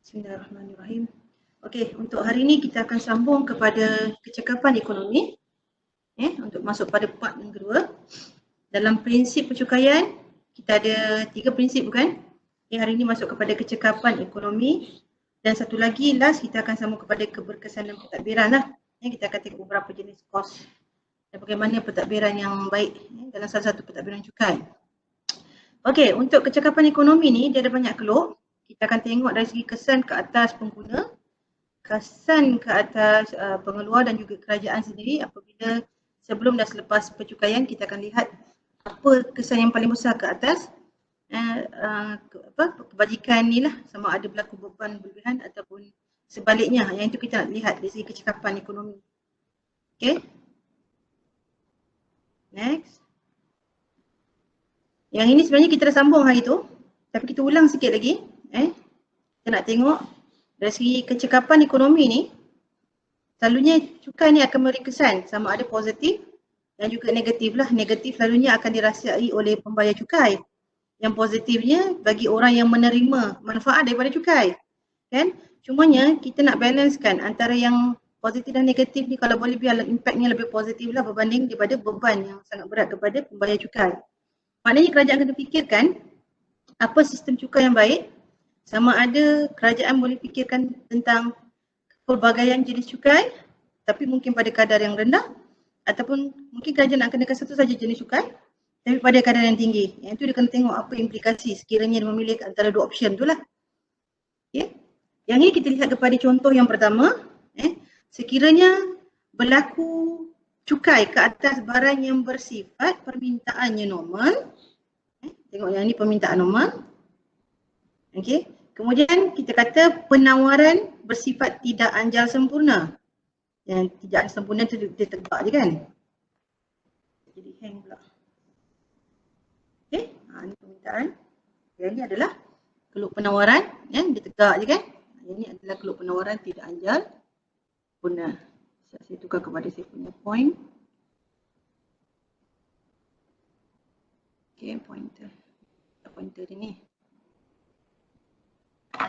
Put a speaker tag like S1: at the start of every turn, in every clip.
S1: Bismillahirrahmanirrahim. Okey, untuk hari ini kita akan sambung kepada kecekapan ekonomi. Untuk masuk pada part yang kedua. Dalam prinsip pencukaian, kita ada 3 prinsip bukan? Hari ini masuk kepada kecekapan ekonomi. Dan satu lagi last kita akan sambung kepada keberkesanan pentadbiran lah. Kita akan tengok beberapa jenis kos dan bagaimana pentadbiran yang baik dalam salah satu pentadbiran cukai. Okey, untuk kecekapan ekonomi ni dia ada banyak keluk. Kita akan tengok dari segi kesan ke atas pengguna, kesan ke atas pengeluar dan juga kerajaan sendiri apabila sebelum dan selepas pencukaian kita akan lihat apa kesan yang paling besar ke atas kebajikan ni lah, sama ada berlaku beban berlebihan ataupun sebaliknya. Yang itu kita nak lihat dari segi kecekapan ekonomi. Okay. Next. Yang ini sebenarnya kita dah sambung hari tu, tapi kita ulang sikit lagi. Kita nak tengok dari segi kecekapan ekonomi ni, selalunya cukai ni akan memberi kesan sama ada positif dan juga negatif lah. Negatif selalunya akan dirasai oleh pembayar cukai. Yang positifnya bagi orang yang menerima manfaat daripada cukai. Kan? Cumanya kita nak balancekan antara yang positif dan negatif ni, kalau boleh biar impactnya lebih positif lah berbanding daripada beban yang sangat berat kepada pembayar cukai. Maknanya kerajaan kena fikirkan apa sistem cukai yang baik. Sama ada kerajaan boleh fikirkan tentang pelbagaian jenis cukai tapi mungkin pada kadar yang rendah, ataupun mungkin kerajaan nak kenakan satu saja jenis cukai tapi pada kadar yang tinggi. Yang itu dia kena tengok apa implikasi sekiranya dia memilih antara dua option tu lah. Okay. Yang ini kita lihat kepada contoh yang pertama. Sekiranya berlaku cukai ke atas barang yang bersifat permintaannya normal. Tengok yang ini permintaan normal. Okey. Kemudian kita kata penawaran bersifat tidak anjal sempurna. Yang tidak anjal sempurna tu dia tegak je kan. Jadi hang pula. Okey. Ini permintaan. Yang ini adalah keluk penawaran yang dia tegak je kan. Yang ini adalah keluk penawaran tidak anjal sempurna. Saya tukar kepada saya punya point. Okey, pointer. Pointer ini.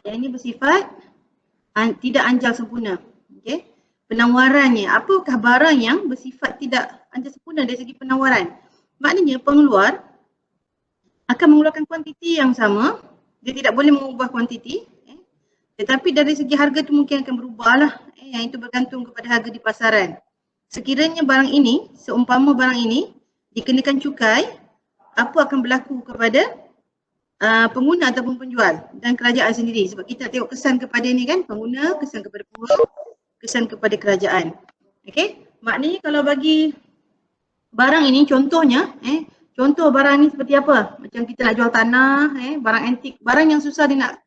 S1: Yang ini bersifat tidak anjal sempurna. Okey. Penawarannya, apakah barang yang bersifat tidak anjal sempurna dari segi penawaran? Maknanya pengeluar akan mengeluarkan kuantiti yang sama, dia tidak boleh mengubah kuantiti, tetapi dari segi harga tu mungkin akan berubah lah. Yang itu bergantung kepada harga di pasaran. Sekiranya barang ini, seumpama barang ini dikenakan cukai, apa akan berlaku kepada pengguna ataupun penjual dan kerajaan sendiri? Sebab kita tengok kesan kepada ni kan, pengguna, kesan kepada penjual, kesan kepada kerajaan. Okey, maknanya kalau bagi barang ini contohnya, contoh barang ni seperti apa? Macam kita nak jual tanah, barang antik, barang yang susah dia nak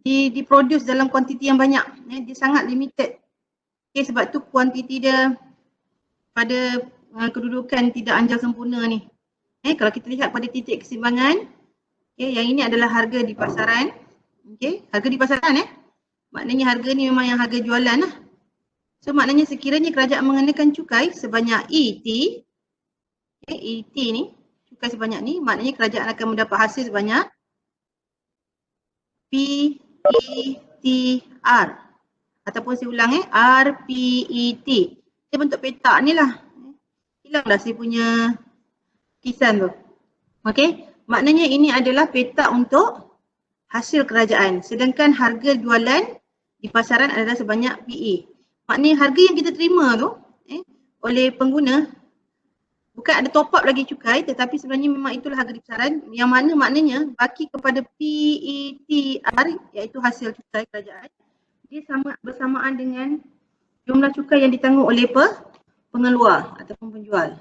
S1: diproduce dalam kuantiti yang banyak, dia sangat limited. Okey, sebab tu kuantiti dia pada kedudukan tidak anjal sempurna ni. Kalau kita lihat pada titik keseimbangan, yang ini adalah harga di pasaran. Harga di pasaran maknanya harga ni memang yang harga jualan lah. So maknanya sekiranya kerajaan mengenakan cukai sebanyak ET, ET ni, cukai sebanyak ni, maknanya kerajaan akan mendapat hasil sebanyak PETR. Ataupun saya ulang RPET. Dia bentuk petak ni lah. Hilanglah saya punya kisan tu. Okey. Maknanya ini adalah petak untuk hasil kerajaan. Sedangkan harga jualan di pasaran adalah sebanyak PE. Maknanya harga yang kita terima tu oleh pengguna bukan ada top up lagi cukai, tetapi sebenarnya memang itulah harga di pasaran, yang mana maknanya baki kepada PETR, iaitu hasil cukai kerajaan, dia sama bersamaan dengan jumlah cukai yang ditanggung oleh pengeluar ataupun penjual.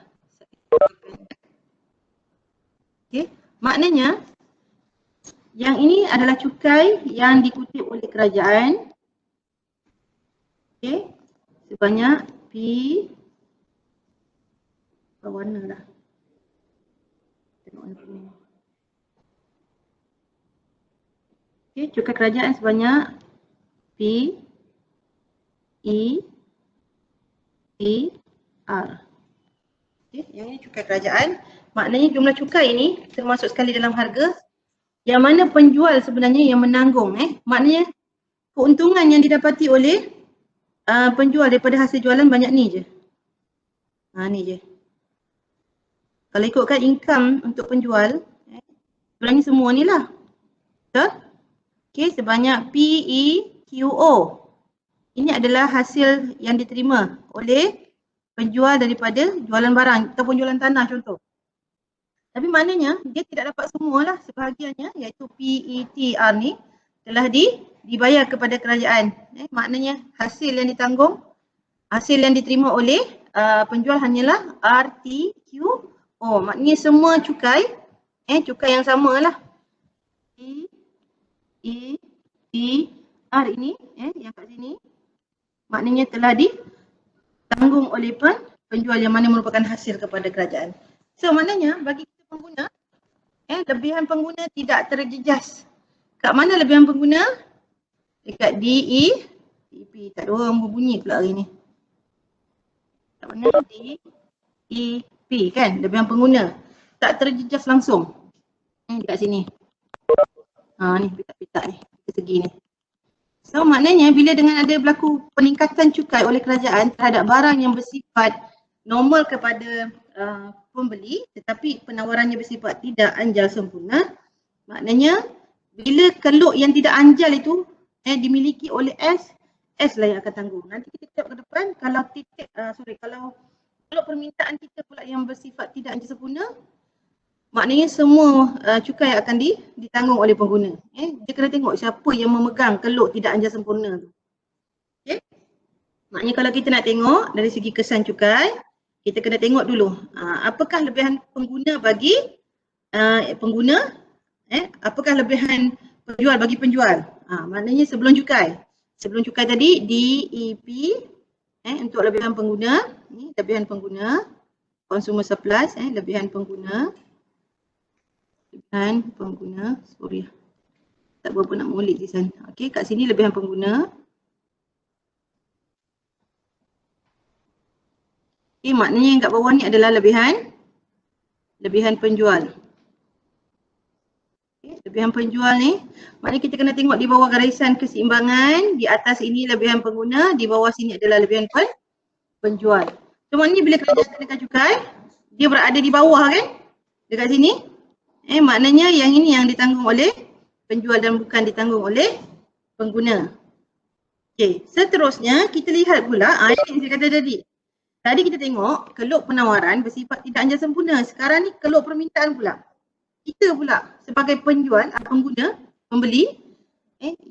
S1: Okey. Maknanya yang ini adalah cukai yang dikutip oleh kerajaan, sebanyak P warna lah. Tengok warna kuning. Cukai kerajaan sebanyak P E T R. Yang ini cukai kerajaan. Maknanya jumlah cukai ini termasuk sekali dalam harga, yang mana penjual sebenarnya yang menanggung. Maknanya keuntungan yang didapati oleh penjual daripada hasil jualan banyak ni je. Ni je. Kalau ikutkan income untuk penjual, sebenarnya semua ni lah. Betul? Okay, sebanyak PEQO. Ini adalah hasil yang diterima oleh penjual daripada jualan barang ataupun jualan tanah contoh. Tapi maknanya dia tidak dapat semualah, sebahagiannya iaitu PETR ni telah dibayar kepada kerajaan. Maknanya hasil yang ditanggung, hasil yang diterima oleh penjual hanyalah RTQO. Maknanya semua cukai, cukai yang sama lah. PETR ini, yang kat sini, maknanya telah ditanggung oleh penjual yang mana merupakan hasil kepada kerajaan. So maknanya bagi kita pengguna, lebihan pengguna tidak terjejas. Kat mana lebihan pengguna? Dekat DEP. Tak ada orang berbunyi pula hari ni. Kat mana? DEP kan? Lebihan pengguna. Tak terjejas langsung. Dekat sini. Ni petak-petak ni. Segi ni. So maknanya bila dengan ada berlaku peningkatan cukai oleh kerajaan terhadap barang yang bersifat normal kepada pembeli tetapi penawarannya bersifat tidak anjal sempurna, maknanya bila keluk yang tidak anjal itu dimiliki oleh S lah yang akan tanggung. Nanti kita tengok ke depan kalau kalau keluk permintaan kita pula yang bersifat tidak anjal sempurna, maknanya semua cukai akan ditanggung oleh pengguna. Dia kena tengok siapa yang memegang keluk tidak anjal sempurna tu. Okay? Maknanya kalau kita nak tengok dari segi kesan cukai, kita kena tengok dulu apakah lebihan pengguna bagi pengguna, apakah lebihan penjual bagi penjual. Maknanya sebelum cukai. Sebelum cukai tadi DEP untuk lebihan pengguna, ni lebihan pengguna, consumer surplus, lebihan pengguna. Lebihan pengguna, sorry tak berapa nak molek di sana. Okey, kat sini lebihan pengguna. Okey, maknanya yang kat bawah ni adalah lebihan penjual. Okay, lebihan penjual ni, maknanya kita kena tengok di bawah garisan keseimbangan, di atas ini lebihan pengguna, di bawah sini adalah lebihan penjual. So maknanya bila kerajaan kenakan cukai, dia berada di bawah kan? Dekat sini. Maknanya yang ini yang ditanggung oleh penjual dan bukan ditanggung oleh pengguna. Okey, seterusnya kita lihat pula ini yang saya kata tadi. Tadi kita tengok keluk penawaran bersifat tidak anjal sempurna. Sekarang ni keluk permintaan pula. Kita pula sebagai penjual, pengguna, pembeli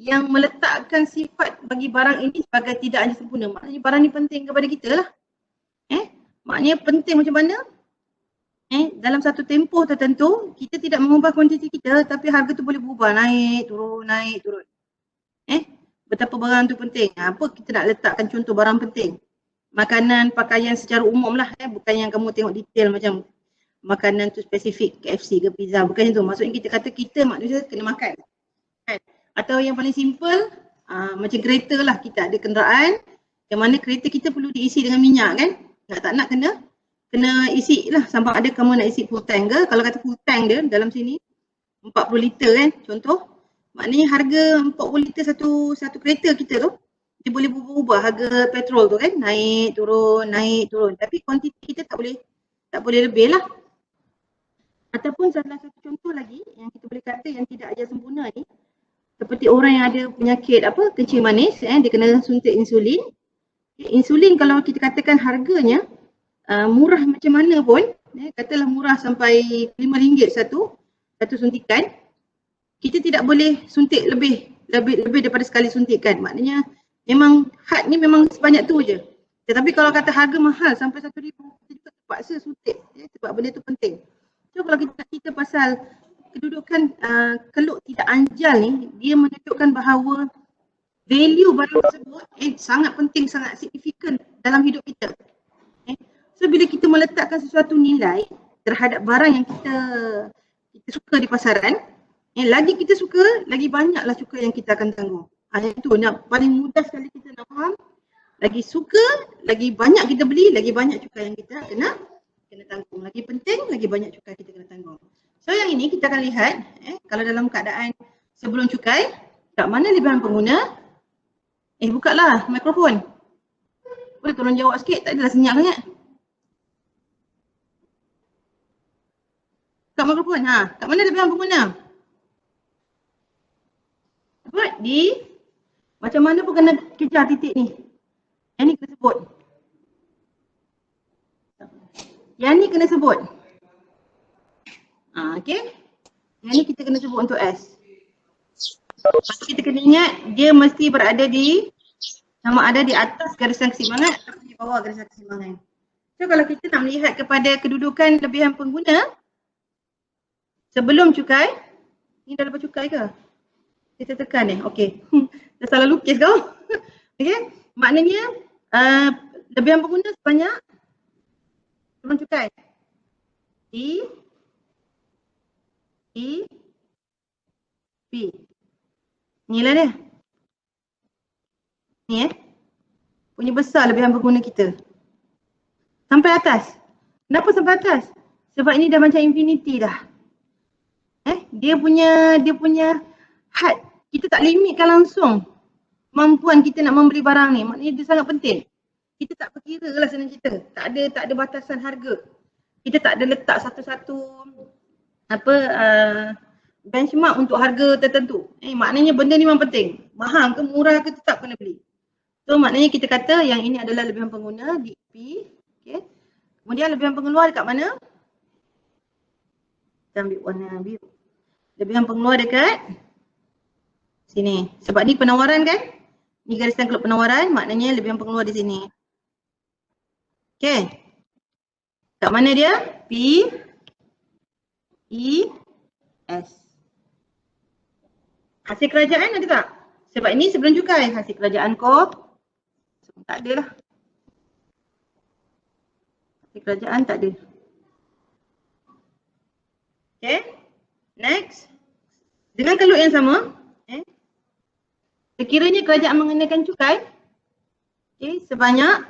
S1: yang meletakkan sifat bagi barang ini sebagai tidak anjal sempurna. Maknanya barang ni penting kepada kita lah. Maknanya penting macam mana? Dalam satu tempoh tertentu, kita tidak mengubah kuantiti kita tapi harga tu boleh berubah, naik, turun. Betapa barang tu penting. Apa kita nak letakkan contoh barang penting? Makanan, pakaian secara umum lah, bukan yang kamu tengok detail macam makanan tu spesifik, KFC ke pizza, bukan itu. Maksudnya kita kata kita manusia kena makan. Atau yang paling simple, macam kereta lah, kita ada kenderaan yang mana kereta kita perlu diisi dengan minyak kan? Tak nak kena isi lah sampai ada kamu nak isi full tank ke. Kalau kata full tank dia dalam sini 40 liter kan contoh, maknanya harga 40 liter satu kereta kita tu dia boleh berubah harga petrol tu kan, naik turun, tapi kuantiti kita tak boleh lebih lah. Ataupun salah satu contoh lagi yang kita boleh kata yang tidak ajar sempurna ni, seperti orang yang ada penyakit kencing manis, dia kena suntik insulin. Insulin kalau kita katakan harganya murah macam mana pun, katalah murah sampai RM5 satu suntikan, kita tidak boleh suntik lebih daripada sekali suntikan. Maknanya memang had ni memang sebanyak tu je. Tetapi kalau kata harga mahal sampai RM1,000, kita juga terpaksa suntik sebab benda tu penting. So kalau kita pasal kedudukan keluk tidak anjal ni, dia menunjukkan bahawa value barang tersebut sangat penting, sangat signifikan dalam hidup kita. So bila kita meletakkan sesuatu nilai terhadap barang yang kita suka di pasaran, lagi kita suka, lagi banyaklah cukai yang kita akan tanggung. Itu yang paling mudah sekali kita nak faham. Lagi suka, lagi banyak kita beli, lagi banyak cukai yang kita kena tanggung. Lagi penting, lagi banyak cukai kita kena tanggung. So yang ini kita akan lihat kalau dalam keadaan sebelum cukai, kat mana lebihan pengguna, Buka lah mikrofon. Boleh tolong jawab sikit, tak adalah senyap sangat. Buka mikrofon. Kat mana lebihan pengguna? Sebut di, macam mana pun kena kejar titik ni. Yang ni kena sebut. Yang ni kena sebut. Okay. Yang ni kita kena sebut untuk S. Lepas kita kena ingat dia mesti berada di, sama ada di atas garisan keseimbangan atau di bawah garisan keseimbangan. So kalau kita nak melihat kepada kedudukan lebihan pengguna sebelum cukai, ni dah lepas cukai ke? Kita tekan ni, okey. Dah salah lukis kau. Okey, maknanya lebihan pengguna sebanyak sebelum cukai. P. Inilah dia. Ni punya besar lebihan pengguna kita. Sampai atas. Kenapa sampai atas? Sebab ini dah macam infinity dah. Dia punya had. Kita tak limitkan langsung kemampuan kita nak membeli barang ni. Maknanya dia sangat penting. Kita tak berkira lah senang cerita. Tak ada batasan harga. Kita tak ada letak satu-satu benchmark untuk harga tertentu. Maknanya benda ni memang penting. Mahal ke murah ke tetap kena beli. So maknanya kita kata yang ini adalah lebihan pengguna di P. Okay. Kemudian lebihan pengeluar dekat mana? Kita ambil warna biru. Lebihan pengeluar dekat sini. Sebab ni penawaran kan? Ni garisan kelab penawaran, maknanya lebihan pengeluar di sini. Okay. Kat mana dia? P, E, S. Hasil kerajaan ada tak? Sebab ini sebelum cukai. Hasil kerajaan kau tak ada lah. Hasil kerajaan tak ada. Okay. Next. Dengan kalut yang sama. Sekiranya kerajaan mengenakan cukai. Okay. Sebanyak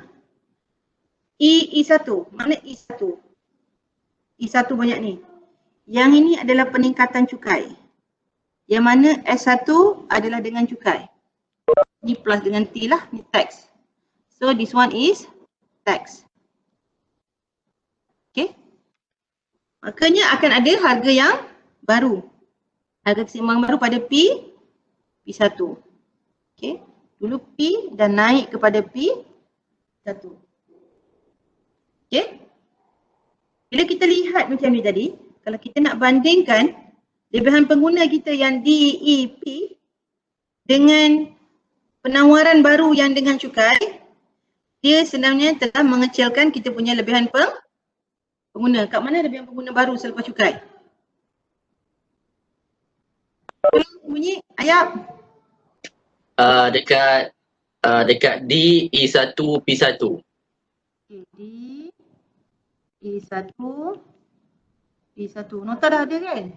S1: I1. Mana I1? I1 banyak ni. Yang ini adalah peningkatan cukai. Yang mana S1 adalah dengan cukai. Ni plus dengan T lah, ni tax. So this one is tax. Okay. Makanya akan ada harga yang baru. Harga keseimbangan baru pada P1. Okay. Dulu P dan naik kepada P1. Okay. Bila kita lihat macam ni tadi, kalau kita nak bandingkan lebihan pengguna kita yang DEP dengan penawaran baru yang dengan cukai, dia sebenarnya telah mengecilkan kita punya lebihan pengguna. Kat mana lebihan pengguna baru selepas cukai? Bunyi ayat.
S2: Dekat D, E1, P1.
S1: D, E1, P1. Nota dah ada kan?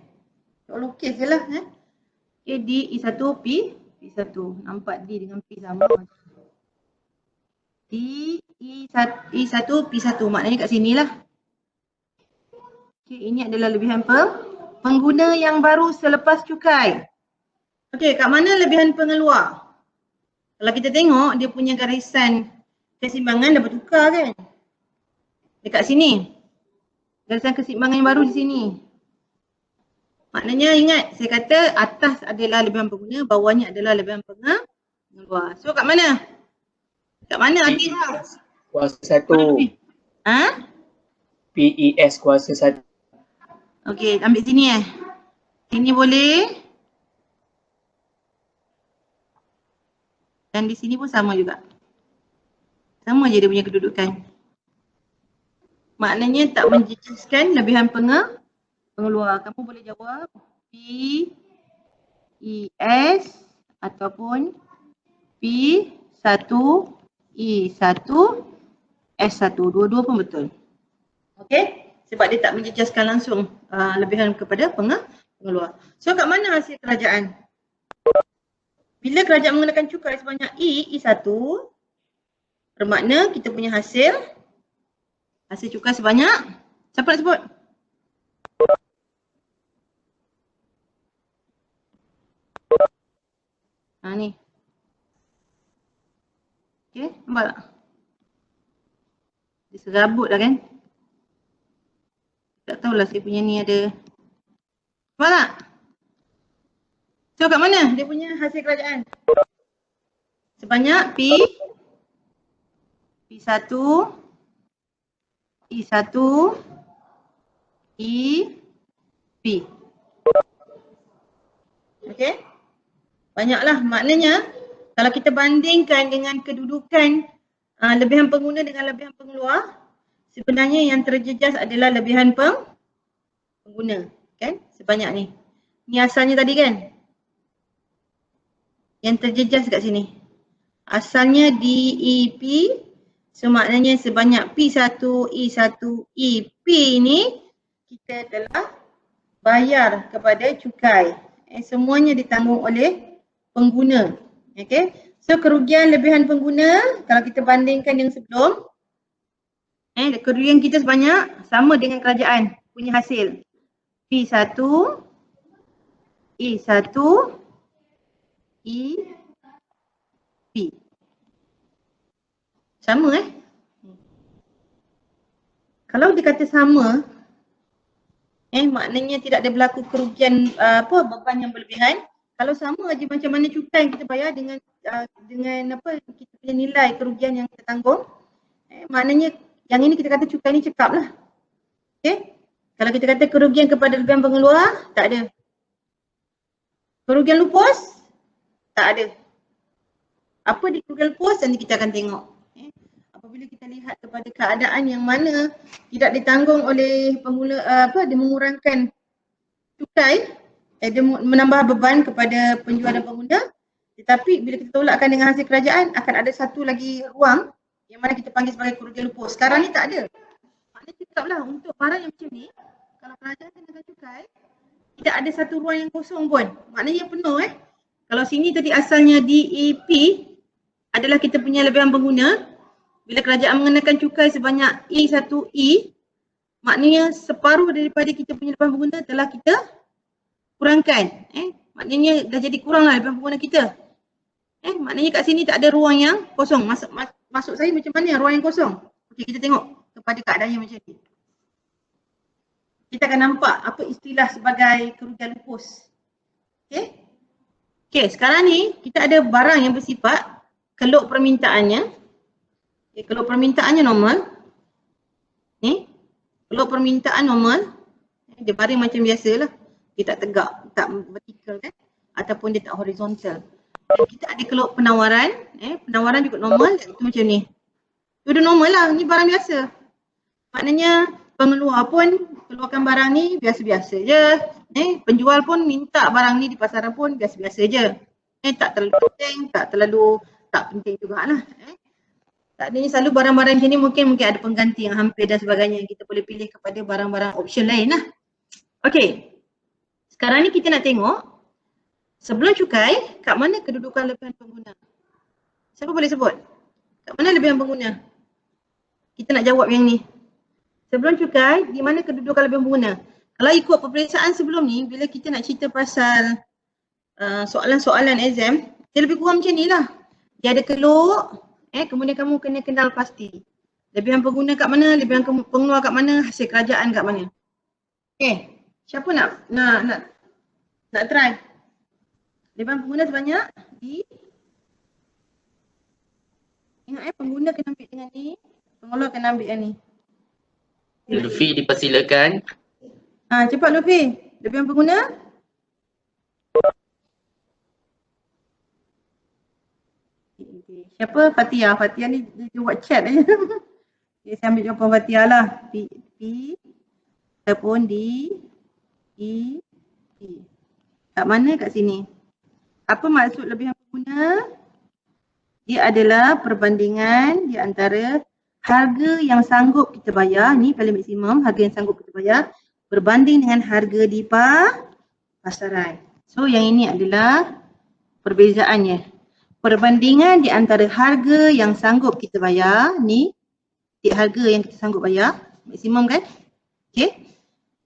S1: Tak lukis je lah. Okay, D, E1, P1. Nampak D dengan P sama. D, E1, P1. Maknanya kat sini lah. Okay, ini adalah lebihan pengguna yang baru selepas cukai. Okay, kat mana lebihan pengeluar? Kalau kita tengok dia punya garisan keseimbangan dah bertukar kan? Dekat sini. Garisan keseimbangan yang baru di sini. Maknanya ingat saya kata atas adalah lebihan pengguna, bawahnya adalah lebihan pengeluar. So kat mana? Kat mana Atira?
S3: Kuasa 1. PES kuasa 1.
S1: Okey, ambil sini Sini boleh. Dan di sini pun sama juga. Sama je dia punya kedudukan. Maknanya tak menjejaskan lebihan pengeluar. Kamu boleh jawab P, E, S ataupun P1, E1, S1. Dua-dua pun betul. Okey? Sebab dia tak menjejaskan langsung lebihan kepada pengeluar. So kat mana hasil kerajaan? Bila kerajaan menggunakan cukai sebanyak E1, bermakna kita punya hasil cukai sebanyak, siapa nak sebut? Ni. Okey, nampak tak? Dia serabut dah kan? Tak tahulah saya punya ni ada. Nampak tak? So kat mana dia punya hasil kerajaan? Sebanyak P1, E1, E, P. Okey? Banyaklah, maknanya kalau kita bandingkan dengan kedudukan lebihan pengguna dengan lebihan pengeluar, sebenarnya yang terjejas adalah lebihan pengguna, kan? Sebanyak ni. Ni asalnya tadi kan? Yang terjejas kat sini. Asalnya DEP, so maknanya sebanyak P1, E1, EP ni kita telah bayar kepada cukai. Semuanya ditanggung oleh pengguna. Okay. So kerugian lebihan pengguna kalau kita bandingkan yang sebelum, kerugian kita sebanyak sama dengan kerajaan punya hasil. P1, E1, EP. Sama Kalau dia kata sama, maknanya tidak ada berlaku kerugian beban yang berlebihan. Kalau sama aja macam mana cukai yang kita bayar dengan kita punya nilai kerugian yang kita tanggung, maknanya yang ini kita kata cukai ni cekap lah. Okay? Kalau kita kata kerugian kepada lebihan pengeluar, tak ada. Kerugian lupus, tak ada. Apa di kerugian lupus nanti kita akan tengok. Apabila kita lihat kepada keadaan yang mana tidak ditanggung oleh pengguna, dia mengurangkan cukai, dia menambah beban kepada penjual dan pengguna, tetapi bila kita tolakkan dengan hasil kerajaan akan ada satu lagi ruang yang mana kita panggil sebagai kerugian lupus. Sekarang ni tak ada. Maknanya cakaplah untuk barang yang macam ni, kalau kerajaan kenakan cukai, tidak ada satu ruang yang kosong pun. Maknanya penuh Kalau sini tadi asalnya DEP adalah kita punya lebihan pengguna, bila kerajaan mengenakan cukai sebanyak E1E, maknanya separuh daripada kita punya lebihan pengguna telah kita kurangkan. Maknanya dah jadi kurang lah lebihan pengguna kita. Maknanya kat sini tak ada ruang yang kosong. Maksud saya macam mana ruang yang kosong? Okey, kita tengok kepada keadaan yang macam ni. Kita akan nampak apa istilah sebagai kerugian lupus. Okey, sekarang ni kita ada barang yang bersifat keluk permintaannya. Keluk permintaannya normal. Keluk permintaan normal. Dia baring macam biasa lah. Dia tak tegak, tak vertikal kan. Ataupun dia tak horizontal. Dan kita ada keluk penawaran. Penawaran juga normal. Itu macam ni. Itu dah normal lah. Ni barang biasa. Maknanya pengeluar pun keluarkan barang ni biasa-biasa je. Penjual pun minta barang ni di pasaran pun biasa-biasa je. Tak terlalu penting, tak penting jugalah. Tak adanya selalu barang-barang macam ni mungkin ada pengganti yang hampir dan sebagainya. Kita boleh pilih kepada barang-barang option lain lah. Okey. Sekarang ni kita nak tengok sebelum cukai, kat mana kedudukan lebihan pengguna? Siapa boleh sebut? Kat mana lebihan pengguna? Kita nak jawab yang ni. Sebelum cukai, di mana kedudukan lebihan pengguna? Kalau ikut peperiksaan sebelum ni, bila kita nak cerita pasal soalan-soalan exam, dia lebih kurang macam ni lah. Dia ada keluk, kemudian kamu kena kenal pasti. Lebihan pengguna kat mana, lebihan pengeluar kat mana, hasil kerajaan kat mana. Siapa nak try? Lebihan pengguna sebanyak di. Ingat pengguna kena ambil dengan ni, pengeluar kena ambil yang ni.
S2: Lutfi dipersilakan.
S1: Cepat Lutfi. Lebihan pengguna? Siapa? Fatia. Fatia ni dia buat chat aja. Saya ambil jawapan Fatia lah. P ataupun D, E, P. Kat mana? Kat sini. Apa maksud lebihan pengguna? Dia adalah perbandingan di antara harga yang sanggup kita bayar, ni paling maksimum harga yang sanggup kita bayar, berbanding dengan harga di pasaran. So yang ini adalah perbezaannya. Perbandingan di antara harga yang sanggup kita bayar, ni harga yang kita sanggup bayar, maksimum kan?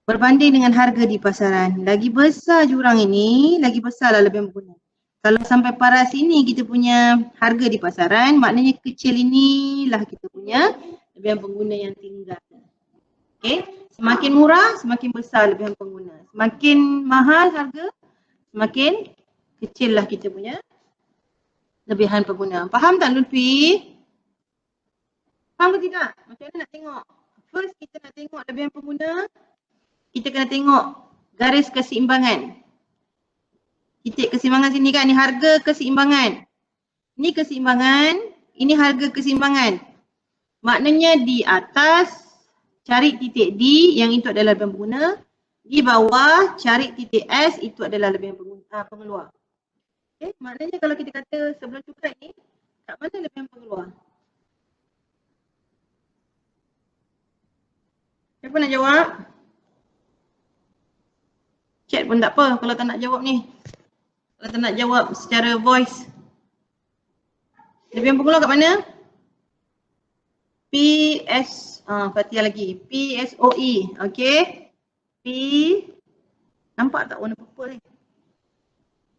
S1: Berbanding dengan harga di pasaran. Lagi besar jurang ini, lagi besarlah lebihan pengguna. Kalau sampai paras ini kita punya harga di pasaran, maknanya kecil inilah kita punya lebihan pengguna yang tinggal. Okay. Semakin murah, semakin besar lebihan pengguna. Semakin mahal harga, semakin kecil lah kita punya lebihan pengguna. Faham tak Lutfi? Faham ke tidak? Macam mana nak tengok? First kita nak tengok lebihan pengguna, kita kena tengok garis keseimbangan. Titik keseimbangan sini kan, ni harga keseimbangan. Ni keseimbangan, ini harga keseimbangan. Maknanya di atas cari titik D yang itu adalah lebihan pengguna. Di bawah cari titik S itu adalah lebihan pengeluar. Okay, maknanya kalau kita kata sebelum cukai ni, kat mana lebihan pengeluar? Siapa nak jawab? Chat pun tak apa kalau tak nak jawab ni. Kalau tak nak jawab secara voice. Lebihan pengeluar kat mana? Fatia lagi. PSOE. Okay. P. Nampak tak warna purple ni?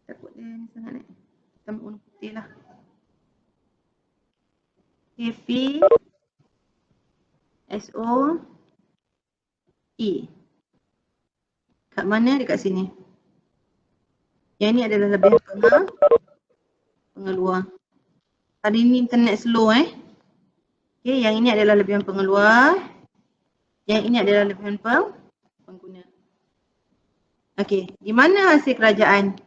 S1: Takut dia ni sangat ni. Kita ambil warna putih lah. Okay. P. SOE. Kat mana? Dekat sini. Yang ni adalah lebihan pengeluar. Hari ni internet slow Okay, yang ini adalah lebihan pengeluar. Yang ini adalah lebihan pengguna. Okay, di mana hasil kerajaan?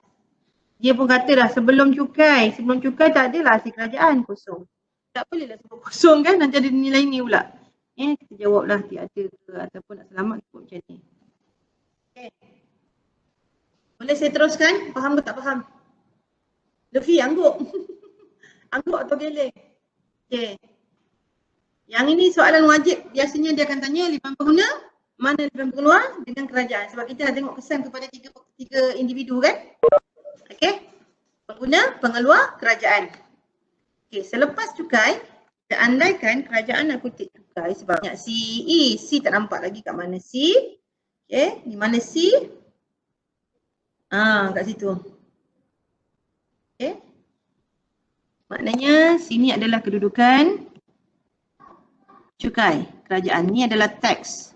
S1: Dia pun kata dah sebelum cukai tak adalah hasil kerajaan, kosong. Tak bolehlah sebut kosong kan, nanti ada nilai ni pula. Kita jawablah tiada ke ataupun nak selamat ikut macam ni. Okay. Boleh saya teruskan? Faham ke tak faham? Lutfi angguk. Angguk atau geleng? Okay. Yang ini soalan wajib. Biasanya dia akan tanya lebihan pengguna, mana lebihan pengeluar dengan kerajaan. Sebab kita nak tengok kesan kepada tiga individu kan? Okay. Pengguna, pengeluar, kerajaan. Okay. Selepas cukai, kita andaikan kerajaan nak kutip cukai sebab banyak CE. C tak nampak lagi kat mana C. Okay. Di mana C? Kat situ. Okay. Maknanya sini adalah kedudukan cukai kerajaan. Ni adalah tax.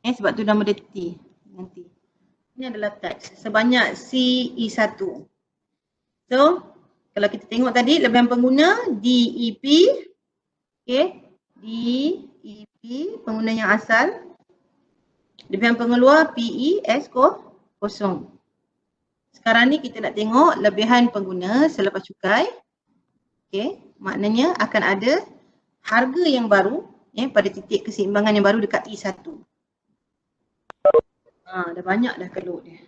S1: Sebab tu nama dia T nanti. Ini adalah tax. Sebanyak CE1. So, kalau kita tengok tadi lebihan pengguna DEP. Okay. DEP pengguna yang asal. Lebihan pengeluar PES kosong. Sekarang ni kita nak tengok lebihan pengguna selepas cukai. Okay. Maknanya akan ada harga yang baru pada titik keseimbangan yang baru dekat E1. Dah banyak dah keluk dia.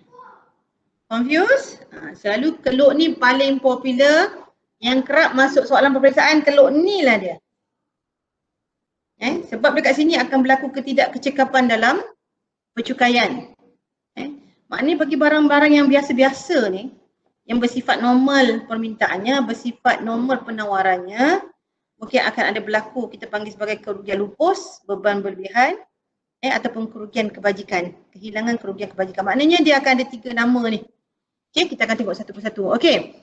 S1: Confused? Selalu keluk ni paling popular yang kerap masuk soalan peperiksaan, keluk ni lah dia. Sebab dekat sini akan berlaku ketidakkecekapan dalam percukaian. Maknanya bagi barang-barang yang biasa-biasa ni, yang bersifat normal permintaannya, bersifat normal penawarannya, mungkin akan ada berlaku kita panggil sebagai kerugian lupus, beban berlebihan, ataupun kerugian kebajikan, kehilangan kerugian kebajikan. Maknanya dia akan ada 3 nama ni. Okay, kita akan tengok satu persatu. Okay,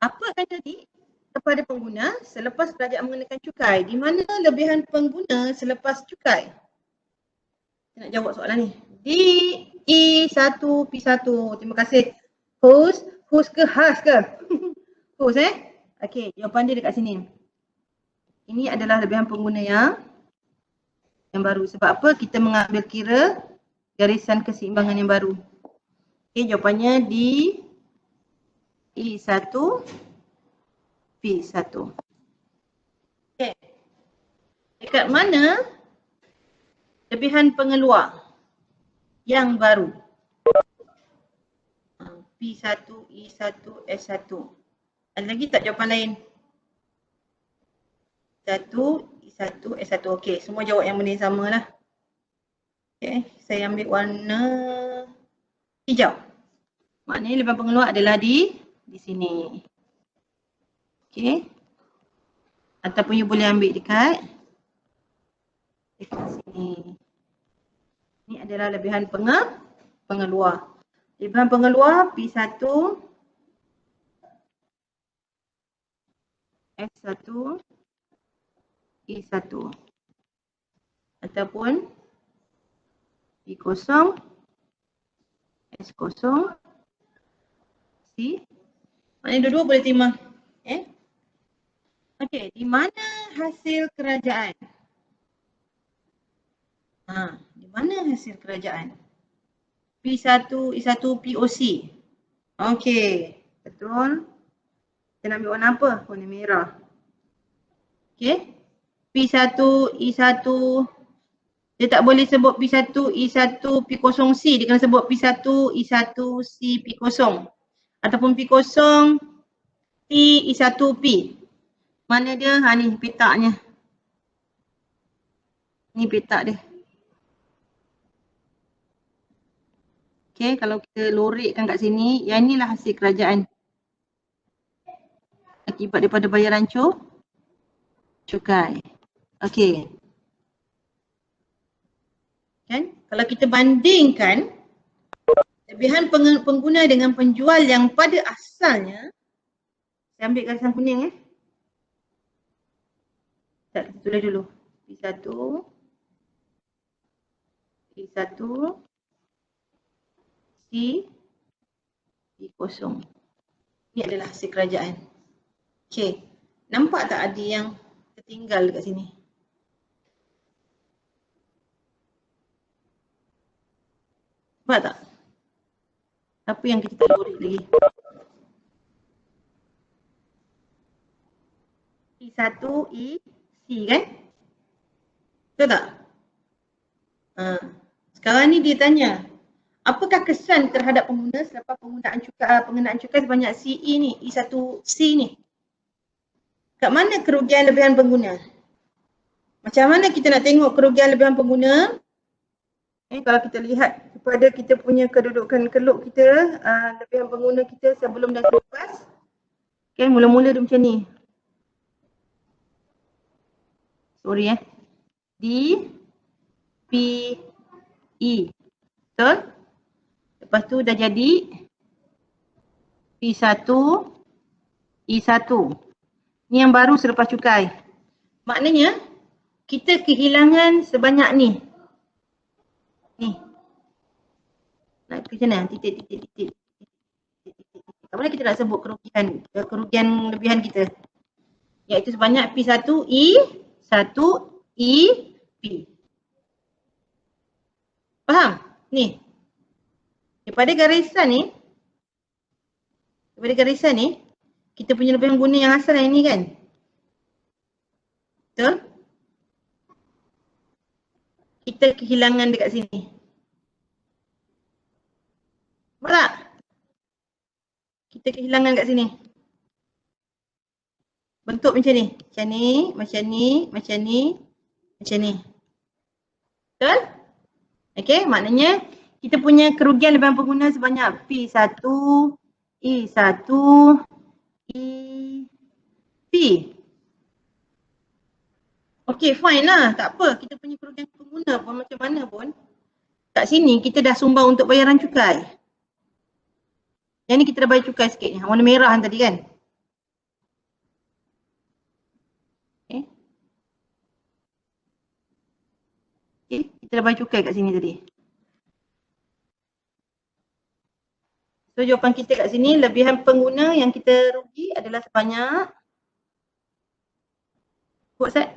S1: apa akan jadi kepada pengguna selepas kerajaan mengenakan cukai? Di mana lebihan pengguna selepas cukai? Saya nak jawab soalan ni. DE1 P1. Terima kasih. Hus ke has ke? Hus Okey, jawapan dia dekat sini. Ini adalah lebihan pengguna yang baru. Sebab apa? Kita mengambil kira garisan keseimbangan yang baru. Okey, jawapannya di E1 P1. Okey. Dekat mana lebihan pengeluar yang baru? P1, E1, S1. Ada lagi tak jawapan lain? 1, E1, S1. Okey, semua jawab yang benda yang sama lah. Okey, saya ambil warna hijau. Maknanya lebihan pengeluar adalah di sini. Okey. Ataupun you boleh ambil dekat sini. Ini adalah lebihan pengeluar. Lebihan pengeluar P1, S1 E1 ataupun P0 S0 C. Maknanya dua-dua boleh timbang. Okey, di mana hasil kerajaan? Di mana hasil kerajaan? P1 E1 POC. Okey, betul. Kita nak ambil warna apa? Warna merah. Okey. P1 E1, dia tak boleh sebut P1 E1 P0C, dia kena sebut P1 E1 C P0 ataupun P0 T E1 P. Mana dia? Ni petaknya. Ni petak dia. Okey, kalau kita lorekkan kat sini, yang inilah hasil kerajaan akibat daripada bayaran cukai. Okey. Kan? Kalau kita bandingkan lebihan pengguna dengan penjual yang pada asalnya, saya ambil garisan kuning Tak, kita tulis dulu. P1 E1 C P0. Ini adalah hasil kerajaan. Okey. Nampak tak ada yang tertinggal dekat sini? Nampak tak? Apa yang kita tak lorek lagi? E1 E C kan? Betul tak? Sekarang ni dia tanya, apakah kesan terhadap pengguna selepas pengenaan cukai sebanyak CE ni, E1 C ni? Kat mana kerugian lebihan pengguna? Macam mana kita nak tengok kerugian lebihan pengguna? Kalau kita lihat kepada kita punya kedudukan keluk kita, lebihan pengguna kita sebelum dan selepas. Okay, mula-mula dia macam ni. Sorry D, P, E. Betul? Lepas tu dah jadi P1, E1. Ni yang baru selepas cukai. Maknanya kita kehilangan sebanyak ni. Ni. Nak ke sana? Titik. Tak boleh kita nak sebut kerugian lebihan kita. Iaitu sebanyak P1, E1, E, P. Faham? Ni. Daripada garisan ni, kita punya lebihan guna yang asal yang ni kan? Betul? Kita kehilangan dekat sini. Nampak tak? Kita kehilangan kat sini. Bentuk macam ni. Macam ni. Betul? Okey, maknanya kita punya kerugian lebihan pengguna sebanyak P1, E1, E, P. Okey, fine lah. Tak apa. Kita punya kerugian pengguna pun macam mana pun. Kat sini kita dah sumbang untuk bayaran cukai. Yang ni kita dah bayar cukai sikit ni. Warna merah tadi kan. Okay. Kita dah bayar cukai kat sini tadi. So jawapan kita kat sini, lebihan pengguna yang kita rugi adalah sebanyak buat set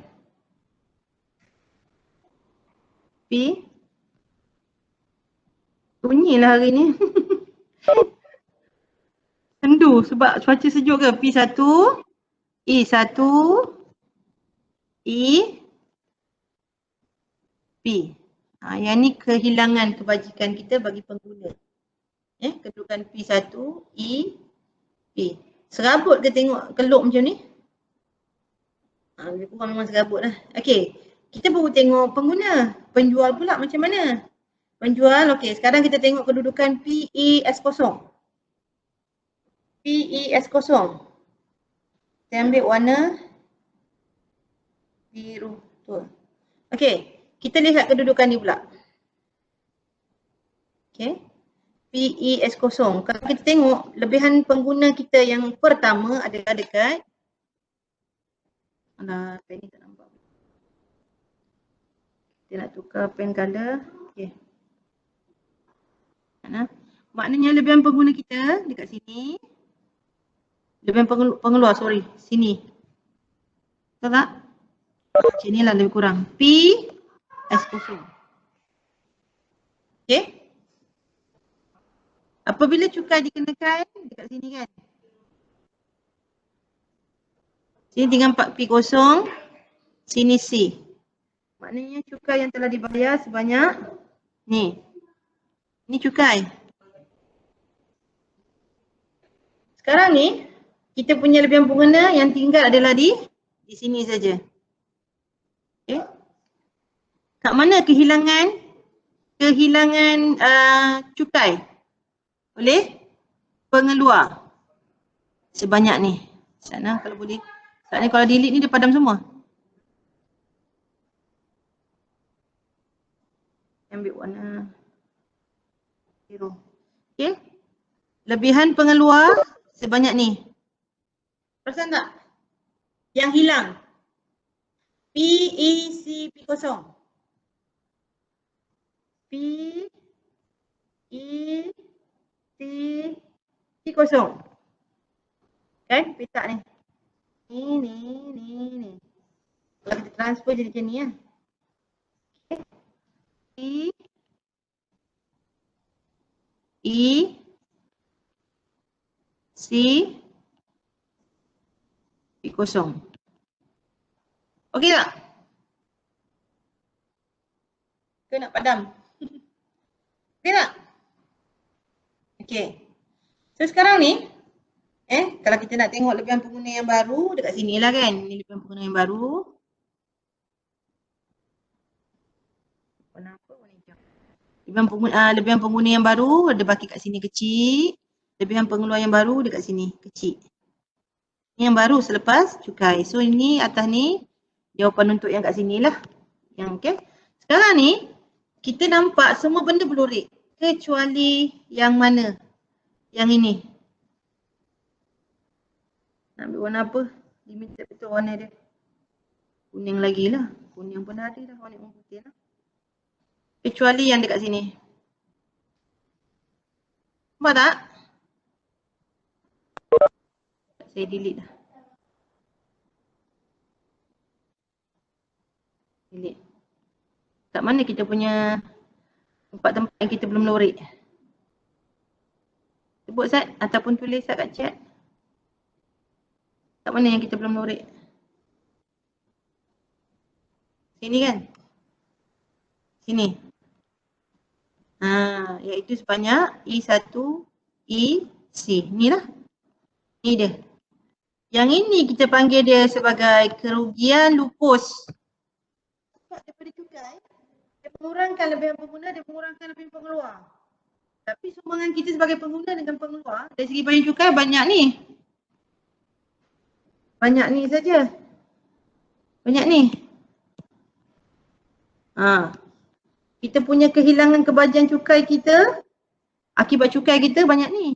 S1: P. Sunyilah hari ni. Sendu sebab cuaca sejuk ke? P1, E1, E, P. Yang ni kehilangan kebajikan kita bagi pengguna. Kedudukan P1, E, P. Serabut ke tengok keluk macam ni? Lebih kurang memang serabut lah. Okey, kita baru tengok pengguna. Penjual pula macam mana? Penjual, okey, sekarang kita tengok kedudukan PES0. PES0. Saya ambil warna biru. Okey, kita lihat kedudukan ni pula. Okey. PES0. Kalau kita tengok lebihan pengguna kita yang pertama adalah dekat Alah, pen ni tak nampak. Kita nak tukar pen color. Okey. Maknanya lebihan pengguna kita dekat sini. Lebihan pengeluar, sini. Betul tak? Macam ni lah lebih kurang. P S0. Okey. Apabila cukai dikenakan dekat sini kan. Sini tinggal 4P0. Sini C. Maknanya cukai yang telah dibayar sebanyak ni. Ni cukai. Sekarang ni kita punya lebihan pengguna yang tinggal adalah di sini saja. Okey. Kat mana kehilangan cukai oleh pengeluar sebanyak ni. Sana kalau boleh. Saat ni kalau delete ni dia padam semua. Ambil warna biru. Okey. Lebihan pengeluar sebanyak ni. Perasan tak? Yang hilang. PEC P0. PEC P0. Kan petak ni. Ni. Kalau kita transfer jadi macam ni ya. Okay. C P0. Okey tak? Ke nak padam? Okey tak? Okey. So sekarang ni kalau kita nak tengok lebihan pengguna yang baru dekat sini lah kan. Ni lebihan pengguna yang baru. Warna apa? Warna hijau. Lebihan pengguna yang baru ada baki kat sini kecil. Lebihan pengeluar yang baru dekat sini kecil. Ini yang baru selepas cukai. So ini atas ni jawapan untuk yang kat sini lah. Yang okey. Sekarang ni kita nampak semua benda blurred kecuali yang mana? Yang ini. Nak ambil warna apa? Limited betul warna dia. Kuning lagi lah. Kuning pun ada dah. Warna putih lah. Kecuali yang dekat sini. Nampak tak? Saya delete dah. Delete. Kat mana kita punya tempat yang kita belum lorek? Sebut Sat ataupun tulis Sat kat chat. Kat mana yang kita belum lorek? Sini kan? Sini. Iaitu sebanyak E1, E-C. Ni lah. Ni dia. Yang ini kita panggil dia sebagai kerugian lupus. Daripada cukai, dia mengurangkan lebihan pengguna, dia mengurangkan lebihan pengeluar. Tapi sumbangan kita sebagai pengguna dengan pengeluar, dari segi bayar cukai banyak ni. Banyak ni saja. Banyak ni. Kita punya kehilangan kebajian cukai kita, akibat cukai kita banyak ni.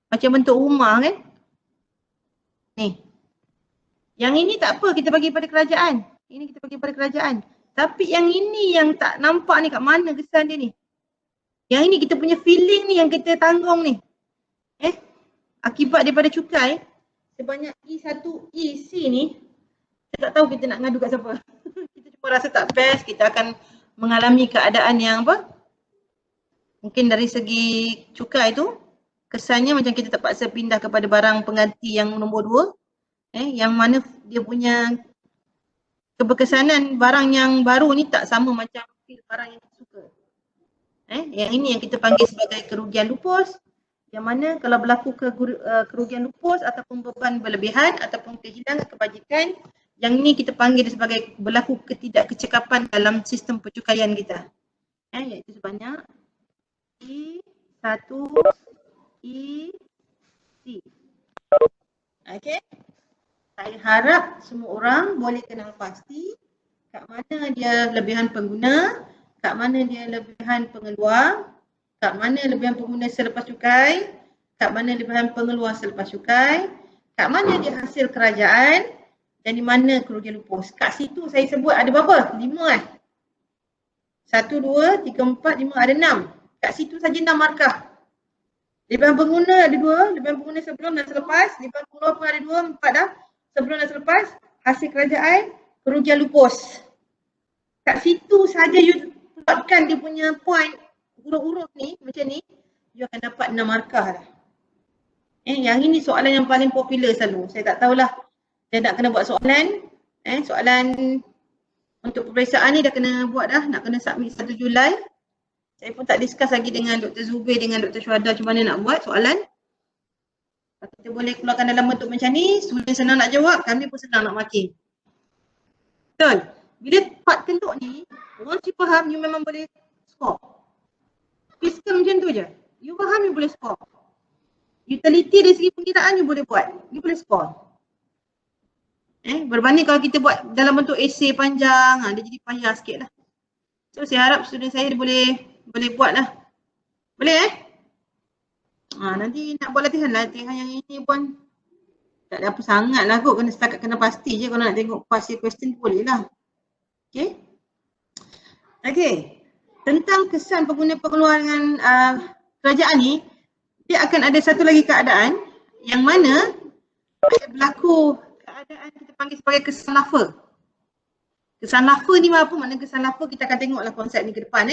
S1: Macam bentuk rumah kan. Ni. Yang ini tak apa, kita bagi pada kerajaan. Ini kita bagi pada kerajaan. Tapi yang ini yang tak nampak ni kat mana kesan dia ni. Yang ini kita punya feeling ni yang kita tanggung ni. Akibat daripada cukai, sebanyak E1, E-C ni, saya tak tahu kita nak ngadu kat siapa. Kita cuma rasa tak best, kita akan mengalami keadaan yang apa? Mungkin dari segi cukai tu, kesannya macam kita terpaksa pindah kepada barang pengganti yang nombor 2. Yang mana dia punya keberkesanan barang yang baru ni tak sama macam feel barang yang kita suka. Yang ini yang kita panggil sebagai kerugian lupus. Yang mana kalau berlaku kerugian lupus ataupun beban berlebihan ataupun kehilangan kebajikan, yang ini kita panggil sebagai berlaku ketidakkecekapan dalam sistem percukaian kita. Iaitu sebanyak E1, E-C. Okey. Saya harap semua orang boleh kenal pasti kat mana dia lebihan pengguna, kat mana dia lebihan pengeluar, kat mana lebihan pengguna selepas cukai, kat mana lebihan pengeluar selepas cukai, kat mana dia hasil kerajaan, dan di mana kerugian lupus. Kat situ saya sebut ada berapa? 5 kan? 1, 2, 3, 4, 5, ada 6. Kat situ saja 6 markah. Lebihan pengguna ada 2, lebihan pengguna sebelum dan selepas. Lebihan pengguna pun ada 2, 4 dah. Sebelum dan selepas. Hasil kerajaan, kerugian lupus. Kat situ saja you plotkan dia punya point urut-urut ni macam ni, you akan dapat 6 markah dah. Yang ini soalan yang paling popular selalu. Saya tak tahulah saya nak kena buat soalan. Soalan untuk peperiksaan ni dah kena buat dah, nak kena submit 1 Julai. Saya pun tak discuss lagi dengan Dr. Zubir, dengan Dr. Syuhada macam mana nak buat soalan. Kalau kita boleh keluarkan dalam bentuk macam ni, student senang nak jawab, kami pun senang nak marking. Betul? Bila part kenduk ni, once you faham, you memang boleh score. Fiscal macam tu je. You faham, you boleh score. Utility dari segi pengiraan, you boleh buat. You boleh score. Berbanding kalau kita buat dalam bentuk esei panjang, dia jadi payah sikit lah. So saya harap student saya dia boleh buat lah. Boleh nanti nak buat latihan yang ini pun tak ada apa sangat lah kot, setakat kena pasti je. Kalau nak tengok past year question boleh lah. Okay. Tentang kesan pengguna-pengeluaran kerajaan ni, dia akan ada satu lagi keadaan yang mana berlaku keadaan kita panggil sebagai kesan lafaz. Kesan lafaz ni apa makna kesan lafaz? Kita akan tengoklah konsep ni ke depan.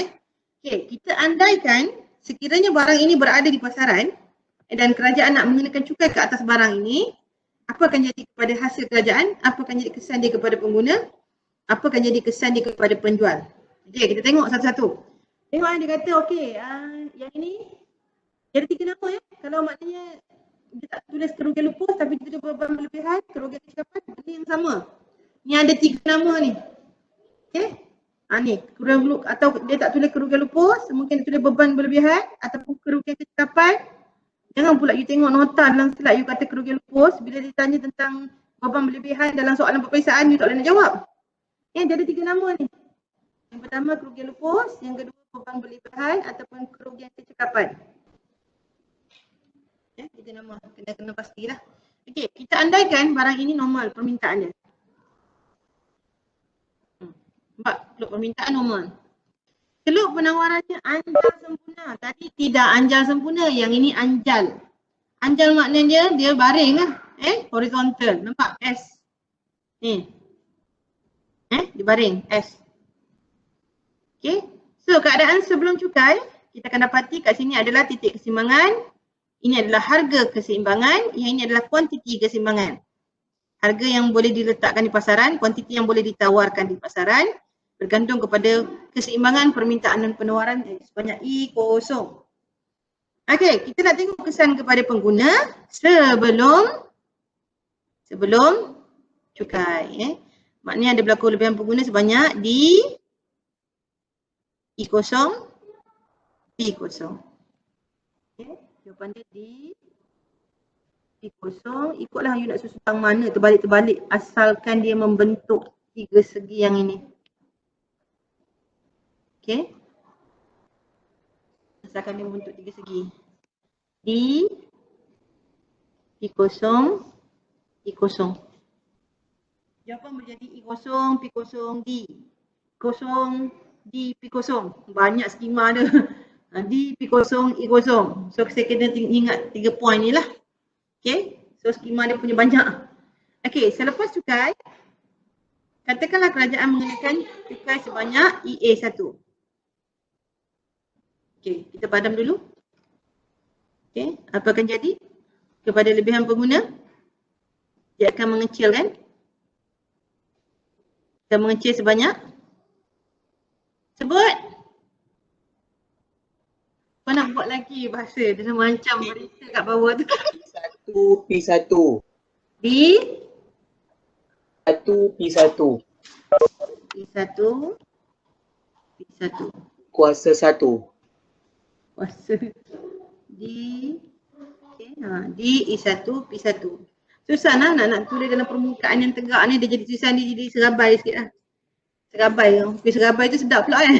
S1: Kita andaikan sekiranya barang ini berada di pasaran dan kerajaan nak mengenakan cukai ke atas barang ini, apa akan jadi kepada hasil kerajaan? Apa akan jadi kesan dia kepada pengguna? Apa akan jadi kesan dia kepada penjual? Kita tengok satu-satu. Tengok dia kata yang ini dia ada 3 nama Kalau maknanya dia tak tulis kerugian lupus tapi dia ada beban berlebihan, kerugian kecekapan, benda yang sama. Ni ada 3 nama ni. Ni kerugian, atau dia tak tulis kerugian lupus, mungkin dia tulis beban berlebihan ataupun kerugian kecekapan. Jangan pula you tengok nota dalam slide you kata kerugian lupus, bila ditanya tentang beban berlebihan dalam soalan peperiksaan you tak boleh nak jawab. Dia ada 3 nama ni. Yang pertama kerugian lupus, yang kedua beban berlebihan ataupun kerugian kecekapan. Kita nama kena pastilah. Kita andaikan barang ini normal permintaannya. Nampak keluk permintaan normal. Keluk penawarannya anjal sempurna. Tadi tidak anjal sempurna, yang ini anjal. Anjal maknanya dia baring lah. Horizontal. Nampak? S. Ni. Dia baring. S. So keadaan sebelum cukai, kita akan dapati kat sini adalah titik keseimbangan. Ini adalah harga keseimbangan, yang ini adalah kuantiti keseimbangan. Harga yang boleh diletakkan di pasaran, kuantiti yang boleh ditawarkan di pasaran, bergantung kepada keseimbangan permintaan dan penawaran sebanyak I kosong. Kita nak tengok kesan kepada pengguna sebelum cukai. Maknanya ada berlaku lebihan pengguna sebanyak di I kosong, P kosong. Jawapan dia di kosong, ikutlah you nak susun mana, terbalik-terbalik asalkan dia membentuk 3 segi yang ini. Asalkan dia membentuk 3 segi. Di kosong, I kosong. Jawapan menjadi I kosong, P kosong, D. Kosong, D, P kosong. Banyak skema ada. D, P kosong, I kosong. So saya kena ingat 3 point ni lah. So skema dia punya banyak. Selepas cukai, katakanlah kerajaan mengenakan cukai sebanyak EA1. Kita padam dulu. Apa akan jadi kepada lebihan pengguna? Dia akan mengecil kan? Kita mengecil sebanyak. Sebut. Kau nak buat lagi bahasa, dia macam berita kat bawah tu.
S3: P1.
S1: D?
S3: 1 P1.
S1: P1.
S3: Kuasa 1.
S1: Kuasa. D. D I1 P1. Susah lah nak tulis dalam permukaan yang tegak ni, dia jadi tulisan dia jadi serabai sikit lah. Serabai tu sedap pula kan.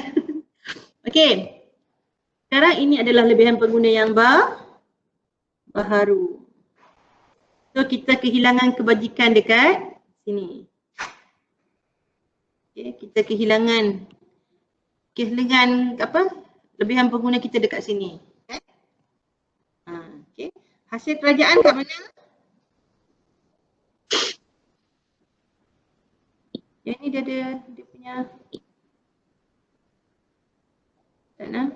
S1: Sekarang ini adalah lebihan pengguna yang baharu. So kita kehilangan kebajikan dekat Sini. Okay, kita kehilangan apa? Lebihan pengguna kita dekat sini. Okay. Okay. Hasil kerajaan kat mana? Yang ni dia ada dia punya tak nak.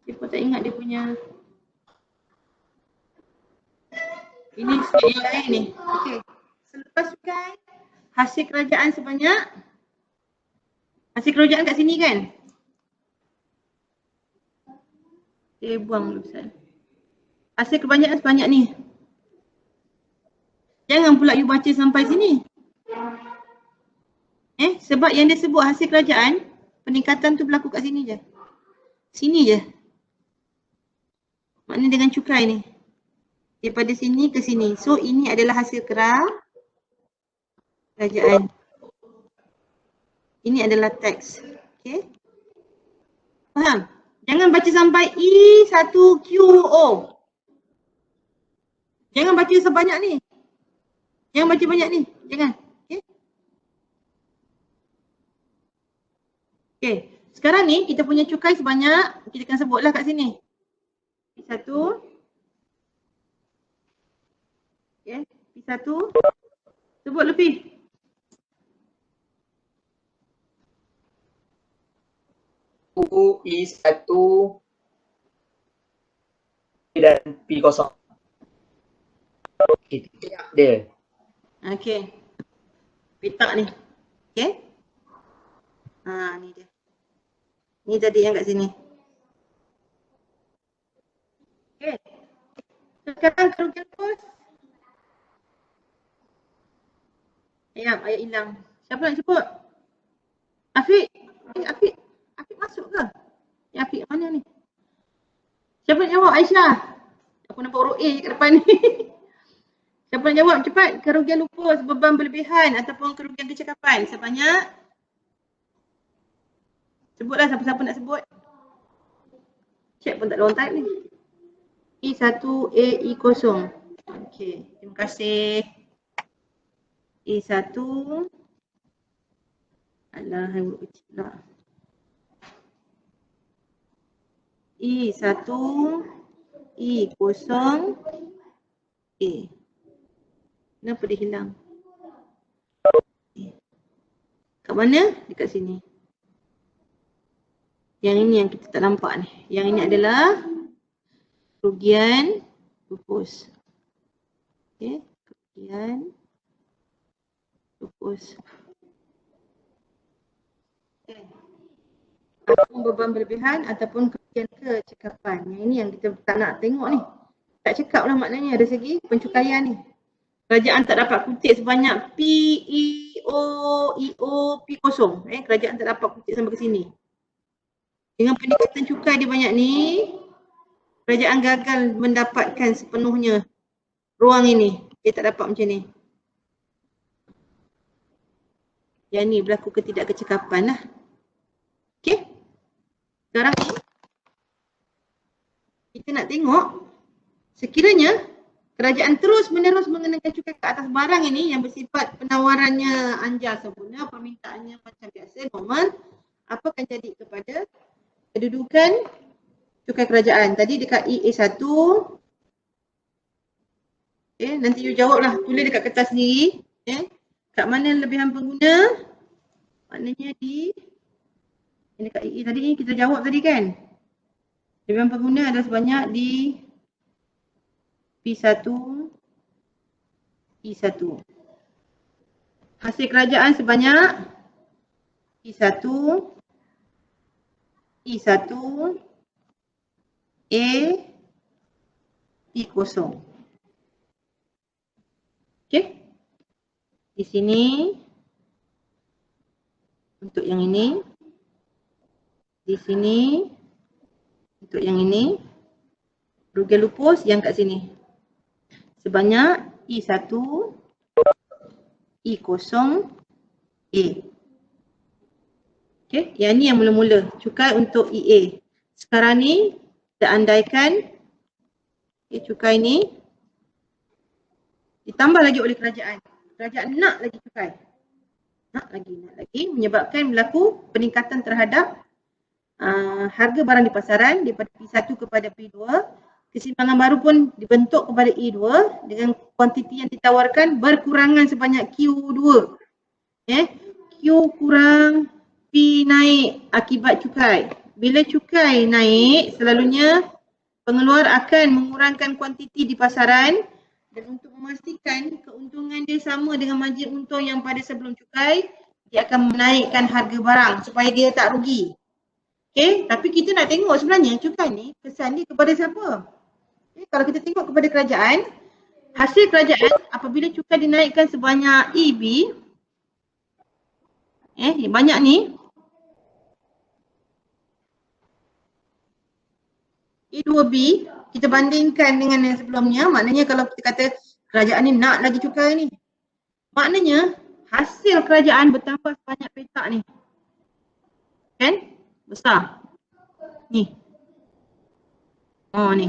S1: Dia pun tak ingat dia punya. Ini slide yang lain ni. Okey. Selepas cukai hasil kerajaan sebanyak hasil kerajaan kat sini kan? Buang dulu Ustaz. Hasil kebanyakan sebanyak ni. Jangan pula you baca sampai sini. Sebab yang dia sebut hasil kerajaan, peningkatan tu berlaku kat sini je. Sini je. Maknanya dengan cukai ni. Daripada sini ke sini. So ini adalah hasil kerajaan. Ini adalah teks. Okay. Faham? Jangan baca sampai E1QO. Jangan baca sebanyak ni. Jangan baca banyak ni. Jangan. Okay. Okay. Sekarang ni kita punya cukai sebanyak, kita akan sebutlah kat sini. P1. Okay. P1. Sebut lebih.
S3: P1 dan P0. Kita dia.
S1: Okay. Petak ni. Okay. Ni dia. Ni tadi yang kat sini. Okay. Sekarang kerugian kos. Ayat hilang. Siapa nak sebut? Afiq. Afiq masuk ke? Afiq mana ni? Siapa nak jawab? Aisyah. Aku nampak huruf A kat depan ni. Siapa nak jawab? Cepat. Kerugian lupus, beban berlebihan ataupun kerugian kecakapan sebanyak. Sebutlah siapa-siapa nak sebut. Cek pun tak ada orang type ni. E1 AI0. Okey, terima kasih. E1. Alah, huruf kecil lah. E1 E0 A. Kenapa dia hilang? Kat mana? Dekat sini. Yang ini yang kita tak nampak ni. Yang ini adalah kerugian lupus. Okey, kerugian lupus. Okay. Ataupun beban berlebihan ataupun kerugian kecekapan. Yang ini yang kita tak nak tengok ni. Tak cekap lah maknanya dari segi pencukaian ni. Kerajaan tak dapat kutip sebanyak P, E, O, I, O, P0. Kerajaan tak dapat kutip sampai ke sini. Dengan peningkatan cukai dia banyak ni, kerajaan gagal mendapatkan sepenuhnya ruang ini. Dia tak dapat macam ni. Yang ni berlaku ketidakkecekapan lah. Okey. Sekarang ni, kita nak tengok sekiranya kerajaan terus menerus mengenakan cukai ke atas barang ini yang bersifat penawarannya anjar sempurna, permintaannya macam biasa, normal, apa akan jadi kepada kedudukan cukai kerajaan. Tadi dekat EA1. Okay, nanti you jawablah, tulis dekat kertas sendiri. Okay. Kat mana lebihan pengguna? Maknanya di dekat EE tadi kita jawab tadi kan. Lebihan pengguna adalah sebanyak di P1, E1. Hasil kerajaan sebanyak P1, E1, A, P0. Okey. Di sini untuk yang ini. Di sini untuk yang ini. Kerugian lupus yang kat sini. Sebanyak E1, E0, A. Okey, yang ni yang mula-mula cukai untuk EA. Sekarang ni kita andaikan cukai ni ditambah lagi oleh kerajaan. kerajaan nak lagi cukai. Nak lagi menyebabkan berlaku peningkatan terhadap harga barang di pasaran daripada P1 kepada P2. Keseimbangan baru pun dibentuk kepada E2 dengan kuantiti yang ditawarkan berkurangan sebanyak Q2. Q kurang P naik akibat cukai. Bila cukai naik, selalunya pengeluar akan mengurangkan kuantiti di pasaran dan untuk memastikan keuntungan dia sama dengan margin untung yang pada sebelum cukai, dia akan menaikkan harga barang supaya dia tak rugi. Okay, tapi kita nak tengok sebenarnya cukai ni kesan dia kepada siapa? Okay, kalau kita tengok kepada kerajaan, hasil kerajaan apabila cukai dinaikkan sebanyak EB, banyak ni, E2B, kita bandingkan dengan yang sebelumnya, maknanya kalau kita kata kerajaan ni nak lagi cukai ni, maknanya hasil kerajaan bertambah sebanyak petak ni. Kan? Besar. Ni. Oh ni.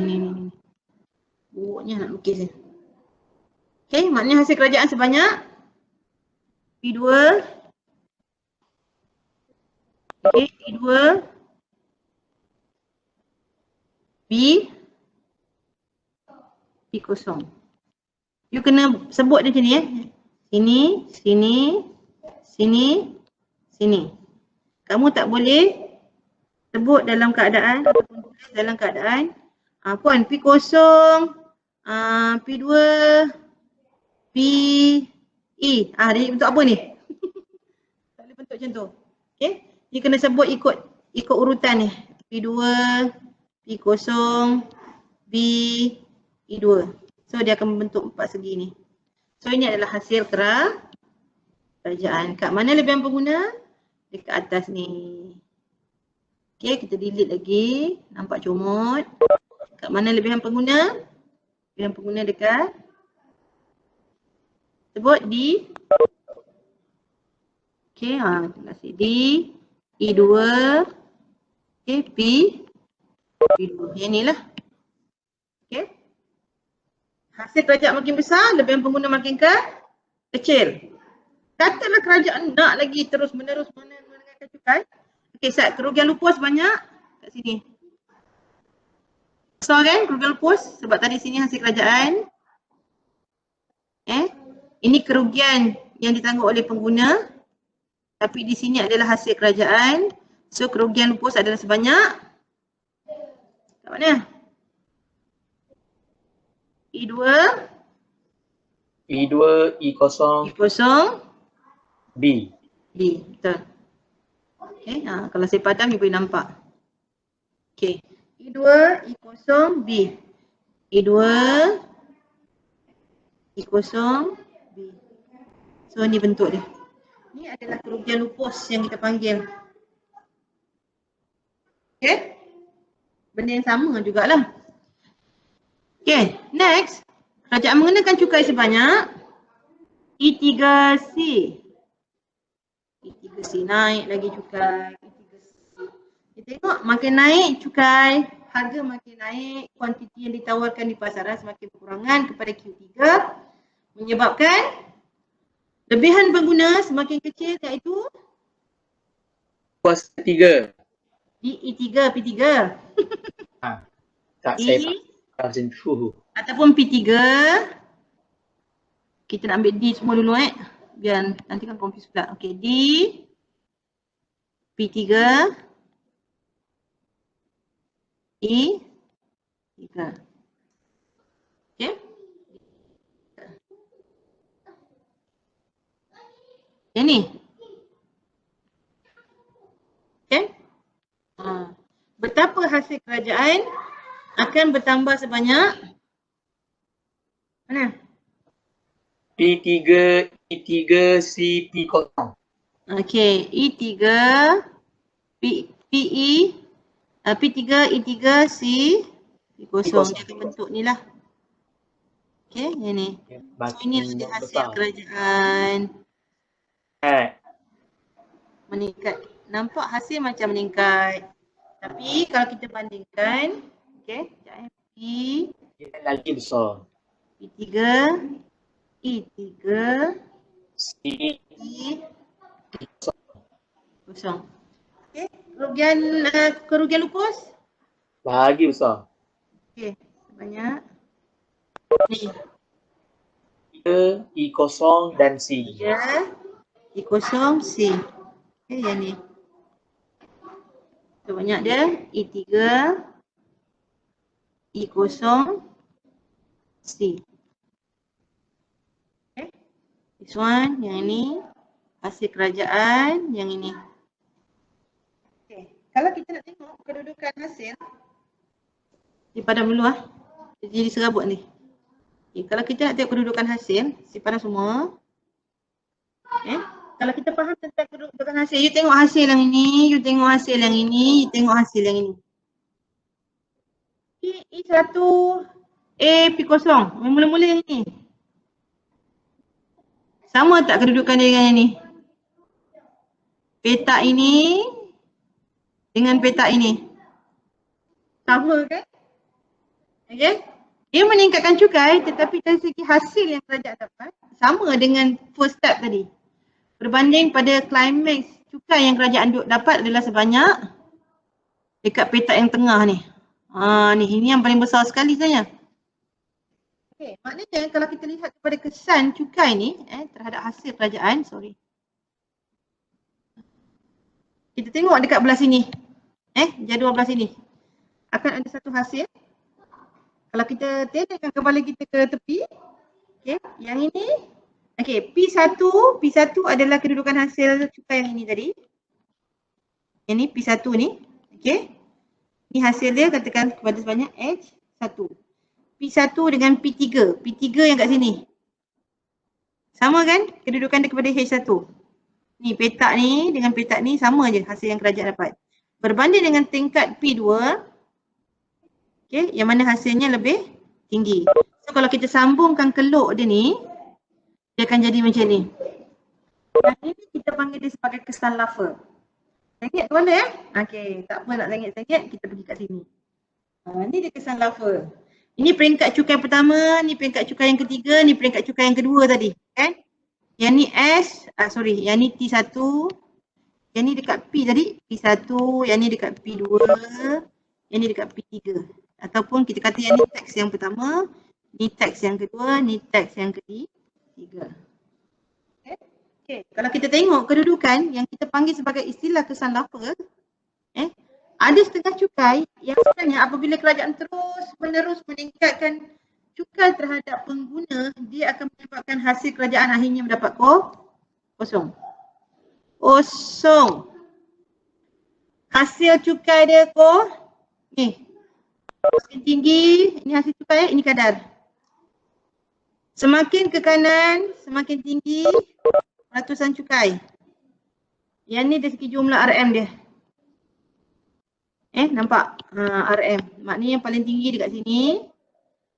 S1: Buruknya nak lukis ni. Okay, maknanya hasil kerajaan sebanyak P2. Okay, P2. B. P kosong. You kena sebut dia macam ni Sini. Kamu tak boleh sebut dalam keadaan ataupun tulis dalam keadaan puan P kosong, P2, P, E. Dia bentuk apa ni? Tak boleh bentuk macam tu. Okay. Dia kena sebut ikut urutan ni. P2, P kosong, B, E2. So dia akan membentuk 4 segi ni. So ini adalah hasil kerajaan. Kat mana lebihan pengguna? Dekat atas ni. Okay, kita delete lagi. Nampak comot. Kat mana lebihan pengguna? Lebihan pengguna dekat. Sebut di. Okay, terima kasih. Di E2. Okay, P2. Yang ni lah. Okay. Hasil kerajaan makin besar, lebihan pengguna makin kecil. Katalah kerajaan nak lagi terus menerus menengahkan cukai. Okey, Sat, kerugian lupus banyak kat sini. Besar kan kerugian lupus? Sebab tadi sini hasil kerajaan. Ini kerugian yang ditanggung oleh pengguna. Tapi di sini adalah hasil kerajaan. So kerugian lupus adalah sebanyak. Kat mana? E2.
S3: E2, E0. B.
S1: Betul. Okay, kalau saya padam, you boleh nampak. Okay, E2, E0, B. E2, E0, B. So, ni bentuk dia. Ni adalah kerugian lupus yang kita panggil. Okay. Benda yang sama jugalah. Okay, next. Kerajaan mengenakan cukai sebanyak E3C. E3C naik lagi cukai. E3C. Kita tengok makin naik cukai, harga makin naik, kuantiti yang ditawarkan di pasaran semakin berkurangan kepada Q3 menyebabkan lebihan pengguna semakin kecil, iaitu
S3: Kuasa 3.
S1: di E3, P3.
S3: Tak saya macam tu.
S1: Ataupun P3. Kita nak ambil D semua dulu biar nanti kan confuse pula. Okey, D, P3, E, 3. Okey. Yang ni. Okey. Betapa hasil kerajaan akan bertambah sebanyak mana?
S3: P3, E3, C, P0.
S1: Okey, E3, PE, P3, E3, C, P0. Dia akan bentuk ni lah. Okey, yang ni. So ini adalah hasil kerajaan. Meningkat. Nampak hasil macam meningkat. Tapi kalau kita bandingkan, okey, P,
S3: Dia lagi besar.
S1: P3, E3,
S3: C
S1: P kosong. Okey, kerugian lupus?
S3: lagi besar.
S1: Okey, banyak. Ni,
S3: 3, E kosong dan C.
S1: 3, E kosong, C. Okey, yang ni. So, banyak dia, E3, E kosong, C. Okay. This one, yang ini. Hasil kerajaan, yang ini. Okay. Kalau kita nak tengok kedudukan hasil, dia padam dulu lah. Dia jadi serabut ni. Okay. Kalau kita nak tengok kedudukan hasil, simpan semua. Okay. Kalau kita faham tentang kedudukan hasil, you tengok hasil yang ini, you tengok hasil yang ini, you tengok hasil yang ini. E1, A, P kosong. Mula-mula yang ini. Sama tak kedudukan dia dengan yang ini? Petak ini dengan petak ini. Sama kan? Okay. Dia meningkatkan cukai tetapi dari segi hasil yang kerajaan dapat sama dengan first step tadi. Berbanding pada climax cukai yang kerajaan dapat adalah sebanyak dekat petak yang tengah ni. Ni ini yang paling besar sekali sebenarnya. Okey, maknanya kalau kita lihat kepada kesan cukai ni terhadap hasil kerajaan, kita tengok dekat belah sini. Jadual belah sini. Akan ada satu hasil. Kalau kita tendekkan kepala kita ke tepi, okey, yang ini, okey, P1 adalah kedudukan hasil cukai yang ini tadi. Yang ni P1 ni, okey. Ni hasil dia katakan kepada sebanyak H1. P1 dengan P3. P3 yang kat sini. Sama kan kedudukan dia kepada H1. Ni petak ni dengan petak ni sama je hasil yang kerajaan dapat. Berbanding dengan tingkat P2, okay, yang mana hasilnya lebih tinggi. So kalau kita sambungkan keluk dia ni, dia akan jadi macam ni. Yang ini kita panggil dia sebagai kesan lava. Sengit tu mana okay, tak apa nak sengit-sengit, kita pergi kat sini. Ni dia kesan lava. Ini peringkat cukai pertama, ni peringkat cukai yang ketiga, ni peringkat cukai yang kedua tadi. Kan? Yang ni yang ni T1, yang ni dekat P tadi, P1, yang ni dekat P2, yang ni dekat P3. Ataupun kita kata yang ni teks yang pertama, ni teks yang kedua, ni teks yang ketiga. Okay. Kalau kita tengok kedudukan yang kita panggil sebagai istilah kesan lava, ada setengah cukai yang sebenarnya apabila kerajaan terus menerus meningkatkan cukai terhadap pengguna, dia akan menyebabkan hasil kerajaan akhirnya mendapat kosong. Kosong. Hasil cukai dia ni. Semakin tinggi, ini hasil cukai, ini kadar. Semakin ke kanan, semakin tinggi ratusan cukai. Yang ni dari segi jumlah RM dia. Nampak? RM. Maknanya yang paling tinggi dekat sini.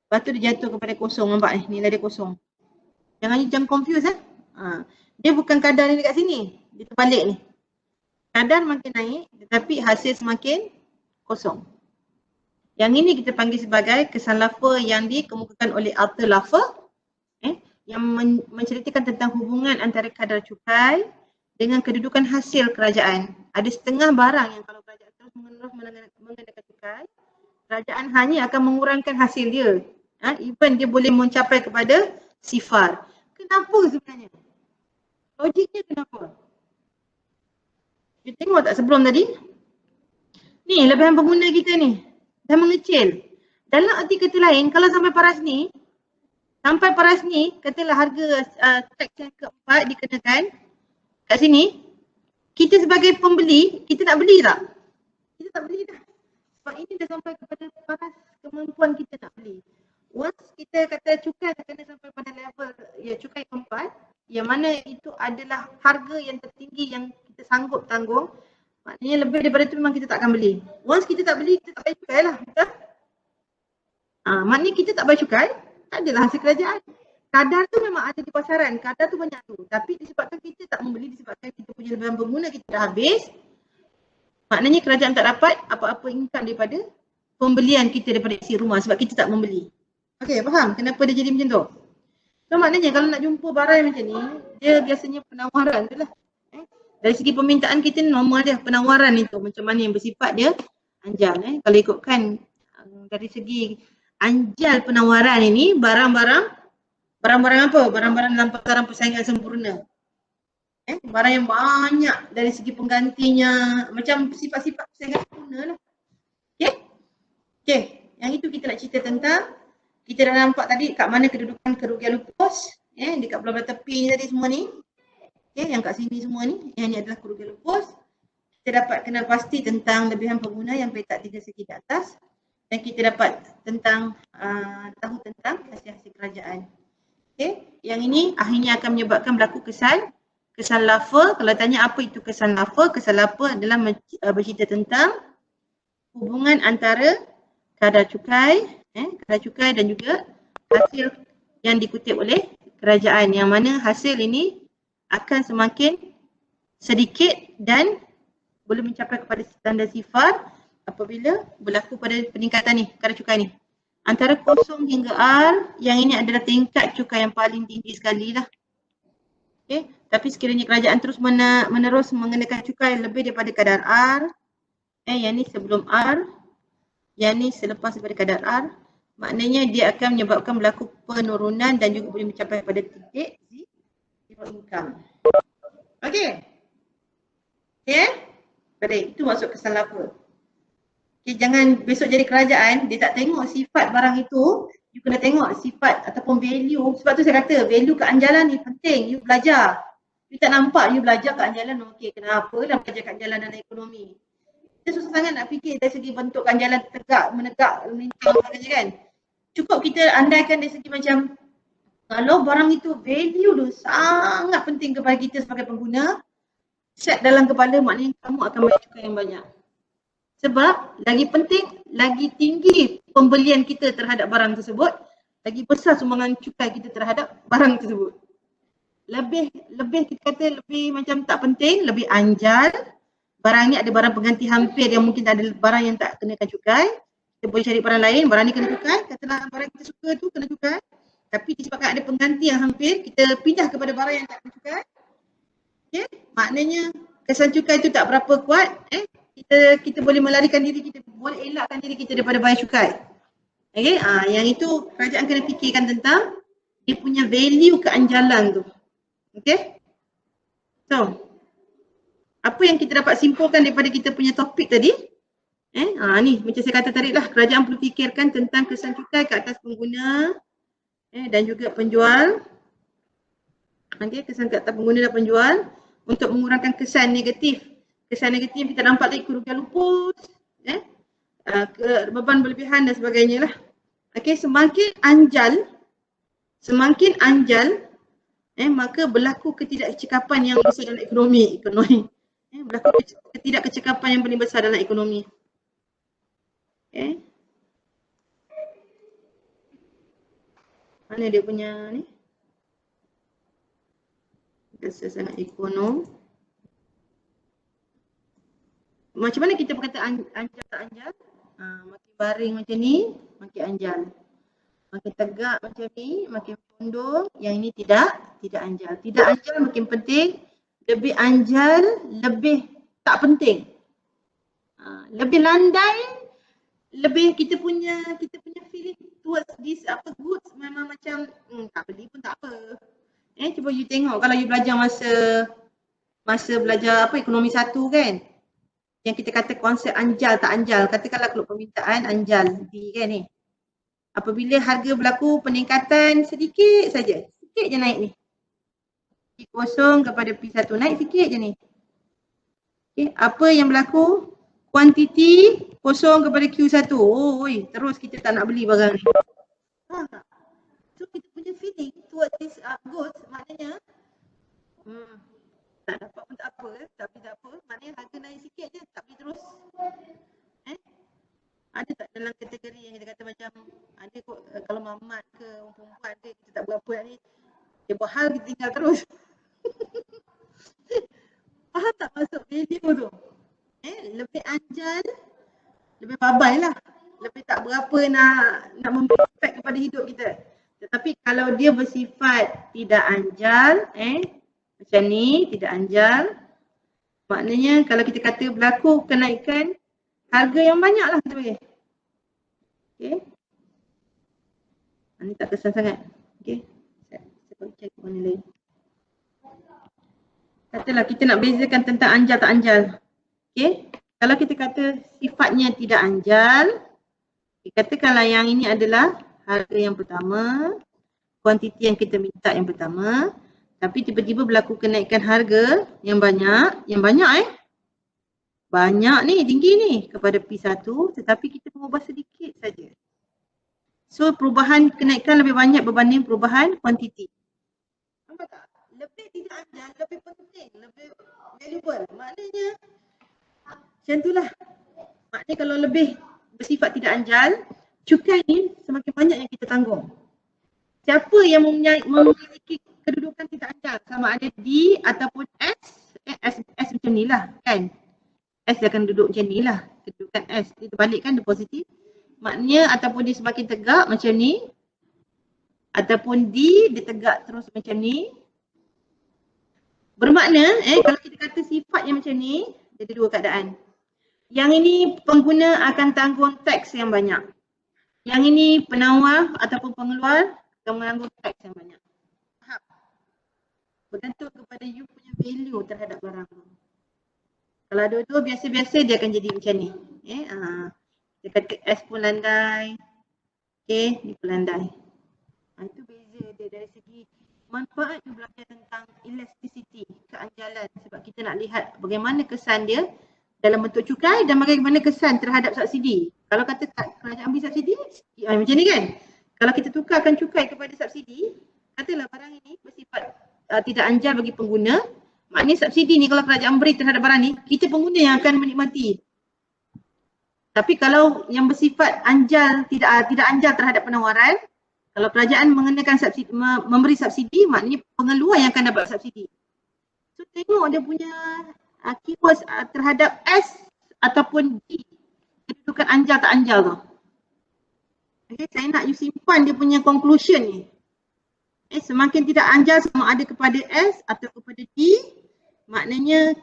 S1: Lepas tu dia jatuh kepada kosong, nampak ni, nilai dia kosong. Jangan confuse Dia bukan kadar ni dekat sini, dia terbalik ni. Kadar makin naik tetapi hasil semakin kosong. Yang ini kita panggil sebagai kesan lava yang dikemukakan oleh Arthur Laffer, yang menceritakan tentang hubungan antara kadar cukai dengan kedudukan hasil kerajaan. Ada setengah barang yang kalau kerajaan terus mengenakan cukai, kerajaan hanya akan mengurangkan hasil dia. Even dia boleh mencapai kepada sifar. Kenapa sebenarnya? Logiknya kenapa? Kita tengok tak sebelum tadi? Ni lebihan pengguna kita ni dah mengecil. Dalam arti kata lain, kalau sampai paras ni, katalah harga teks yang keempat dikenakan kat sini, kita sebagai pembeli, kita nak beli tak? Kita tak beli dah. Sebab ini dah sampai kepada paras kemampuan kita nak beli. Once kita kata cukai dah kena sampai pada level cukai keempat, yang mana itu adalah harga yang tertinggi yang kita sanggup tanggung, maknanya lebih daripada itu memang kita tak akan beli. Once kita tak beli, kita tak bayar cukai lah. Betul? Maknanya kita tak bayar cukai, tak adalah hasil kerajaan. Kadar tu memang ada di pasaran, kadar tu banyak tu. Tapi disebabkan kita tak membeli, disebabkan kita punya lebihan pengguna kita dah habis, maknanya kerajaan tak dapat apa-apa income daripada pembelian kita daripada isi rumah sebab kita tak membeli. Okey, faham kenapa dia jadi macam tu? So maknanya kalau nak jumpa barang macam ni, dia biasanya penawaran tu lah. Dari segi permintaan kita normal dia, penawaran itu macam mana yang bersifat dia anjal. Kalau ikutkan dari segi anjal penawaran ini, barang-barang apa? Barang-barang dalam pasaran persaingan sempurna. Barang yang banyak dari segi penggantinya, macam sifat-sifat persaingan sempurna lah. Okay, yang itu kita nak cerita tentang. Kita dah nampak tadi kat mana kedudukan kerugian lupus, dekat belah-belah tepi ni tadi semua ni. Okay, yang kat sini semua ni, yang ni adalah kerugian lupus. Kita dapat kenal pasti tentang lebihan pengguna yang petak 3 segi di atas. Dan kita dapat tahu tentang hasil-hasil kerajaan. Okay, yang ini akhirnya akan menyebabkan berlaku kesan lava. Kalau tanya apa itu kesan lava adalah bercerita tentang hubungan antara kadar cukai dan juga hasil yang dikutip oleh kerajaan, yang mana hasil ini akan semakin sedikit dan boleh mencapai kepada standar sifar apabila berlaku pada peningkatan ni, kadar cukai ni. Antara 0 hingga R, yang ini adalah tingkat cukai yang paling tinggi sekali lah. Okay. Tapi sekiranya kerajaan terus menerus mengenakan cukai lebih daripada kadar R, yang ni sebelum R, yang ni selepas daripada kadar R, maknanya dia akan menyebabkan berlaku penurunan dan juga boleh mencapai pada titik zero income. Okey. Okay? Baik, itu maksud kesan lava. Okay, jangan besok jadi kerajaan, dia tak tengok sifat barang itu, you kena tengok sifat ataupun value. Sebab tu saya kata value keanjalan ni penting, you belajar. You tak nampak you belajar keanjalan, okey kenapa lah belajar keanjalan dalam ekonomi. Kita susah sangat nak fikir dari segi bentuk keanjalan tegak, menegak, melintang sebagainya kan. Cukup kita andaikan dari segi macam kalau barang itu value tu sangat penting kepada kita sebagai pengguna, set dalam kepala maknanya kamu akan bayar cukai yang banyak. Sebab lagi penting, lagi tinggi pembelian kita terhadap barang tersebut, lagi besar sumbangan cukai kita terhadap barang tersebut. Lebih kita kata lebih macam tak penting, lebih anjal. Barang ni ada barang pengganti hampir yang mungkin ada barang yang tak kenakan cukai. Kita boleh cari barang lain, barang ni kena cukai. Katalah barang kita suka tu kena cukai. Tapi disebabkan ada pengganti yang hampir, kita pindah kepada barang yang tak kena cukai. Okay? Maknanya kesan cukai tu tak berapa kuat. Kita boleh melarikan diri kita, boleh elakkan diri kita daripada bayar cukai. Okay? Yang itu kerajaan kena fikirkan tentang dia punya value keanjalan tu. Okay? So, apa yang kita dapat simpulkan daripada kita punya topik tadi? Ni macam saya kata tadi lah, kerajaan perlu fikirkan tentang kesan cukai ke atas pengguna dan juga penjual. Okay, kesan ke atas pengguna dan penjual untuk mengurangkan kesan negatif. Kesan negatif kita nampak tadi kerugian lupus, beban berlebihan dan sebagainya lah. Okay, semakin anjal, maka berlaku ketidakcekapan yang besar dalam ekonomi. Berlaku ketidakcekapan yang paling besar dalam ekonomi. Okay. Mana dia punya ni? Rasa sangat ekonom. Macam mana kita berkata anjal tak anjal? Makin baring macam ni, makin anjal. Makin tegak macam ni, makin condong. Yang ini tidak anjal. Tidak anjal makin penting. Lebih anjal, lebih tak penting. Lebih landai, lebih kita punya feeling towards this goods memang macam tak beli pun tak apa. Cuba you tengok kalau you belajar masa belajar ekonomi 1 kan. Yang kita kata konsep anjal tak anjal. Katakanlah kalau permintaan anjal D kan ni. Apabila harga berlaku peningkatan sedikit saja, sikit je naik ni. P0 kepada P1 naik sikit je ni. Okay, apa yang berlaku? Kuantiti 0 kepada Q1. Terus kita tak nak beli barang ni. So kita punya feeling towards this goods maknanya tak dapat pun tak apa, tapi tak apa. Maknanya harga naik sikit je, tak beli terus. Ada tak dalam kategori yang kita kata macam ada kot kalau mamat ke orang perempuan ke kita tak berapa ni, dia buat hal kita tinggal terus. Faham tak maksud value tu? Lebih anjal, lebih babai lah. Lebih tak berapa nak memberi impact kepada hidup kita. Tetapi kalau dia bersifat tidak anjal, macam ni, tidak anjal, maknanya kalau kita kata berlaku kenaikan harga yang banyak lah kita panggil. Okay. Ini tak kesan sangat. Okay. Saya cari mana lain. Katalah kita nak bezakan tentang anjal tak anjal. Okay. Kalau kita kata sifatnya tidak anjal, katakanlah yang ini adalah harga yang pertama, kuantiti yang kita minta yang pertama, tapi tiba-tiba berlaku kenaikan harga yang banyak, banyak ni, tinggi ni kepada P1, tetapi kita mengubah sedikit saja. So perubahan kenaikan lebih banyak berbanding perubahan kuantiti. Nampak tak? Lebih tidak anjal, lebih penting, lebih valuable. Maknanya macam itulah. Maknanya kalau lebih bersifat tidak anjal, cukai ni semakin banyak yang kita tanggung. Siapa yang memiliki kedudukan tidak anjal, sama ada D ataupun S, S macam ni lah kan. S dia akan duduk macam ni lah, kedudukan S. Dia terbalikkan, dia positif. Maknanya ataupun dia semakin tegak macam ni, ataupun D dia tegak terus macam ni. Bermakna kalau kita kata sifat yang macam ni, dia ada dua keadaan. Yang ini pengguna akan tanggung teks yang banyak. Yang ini penawar ataupun pengeluar akan menanggung teks yang banyak. Faham? Bergantung kepada you punya value terhadap barang tu. Kalau dua-dua biasa-biasa dia akan jadi macam ni. Dia kata S pun landai. Okay, ni pun landai. Itu beza dia dari segi manfaat you belajar tentang elasticity, keanjalan. Sebab kita nak lihat bagaimana kesan dia dalam bentuk cukai dan bagaimana kesan terhadap subsidi. Kalau kata kerajaan beri subsidi, macam ni kan. Kalau kita tukarkan cukai kepada subsidi, katalah barang ini bersifat tidak anjal bagi pengguna, maknanya subsidi ni kalau kerajaan beri terhadap barang ni, kita pengguna yang akan menikmati. Tapi kalau yang bersifat anjal, tidak anjal terhadap penawaran, kalau kerajaan mengenakan subsidi, memberi subsidi, maknanya pengeluar yang akan dapat subsidi. So tengok dia punya keywords terhadap S ataupun D, kedudukan anjal tak anjal tu. Okay, saya nak you simpan dia punya conclusion ni. Semakin tidak anjal sama ada kepada S atau kepada D, maknanya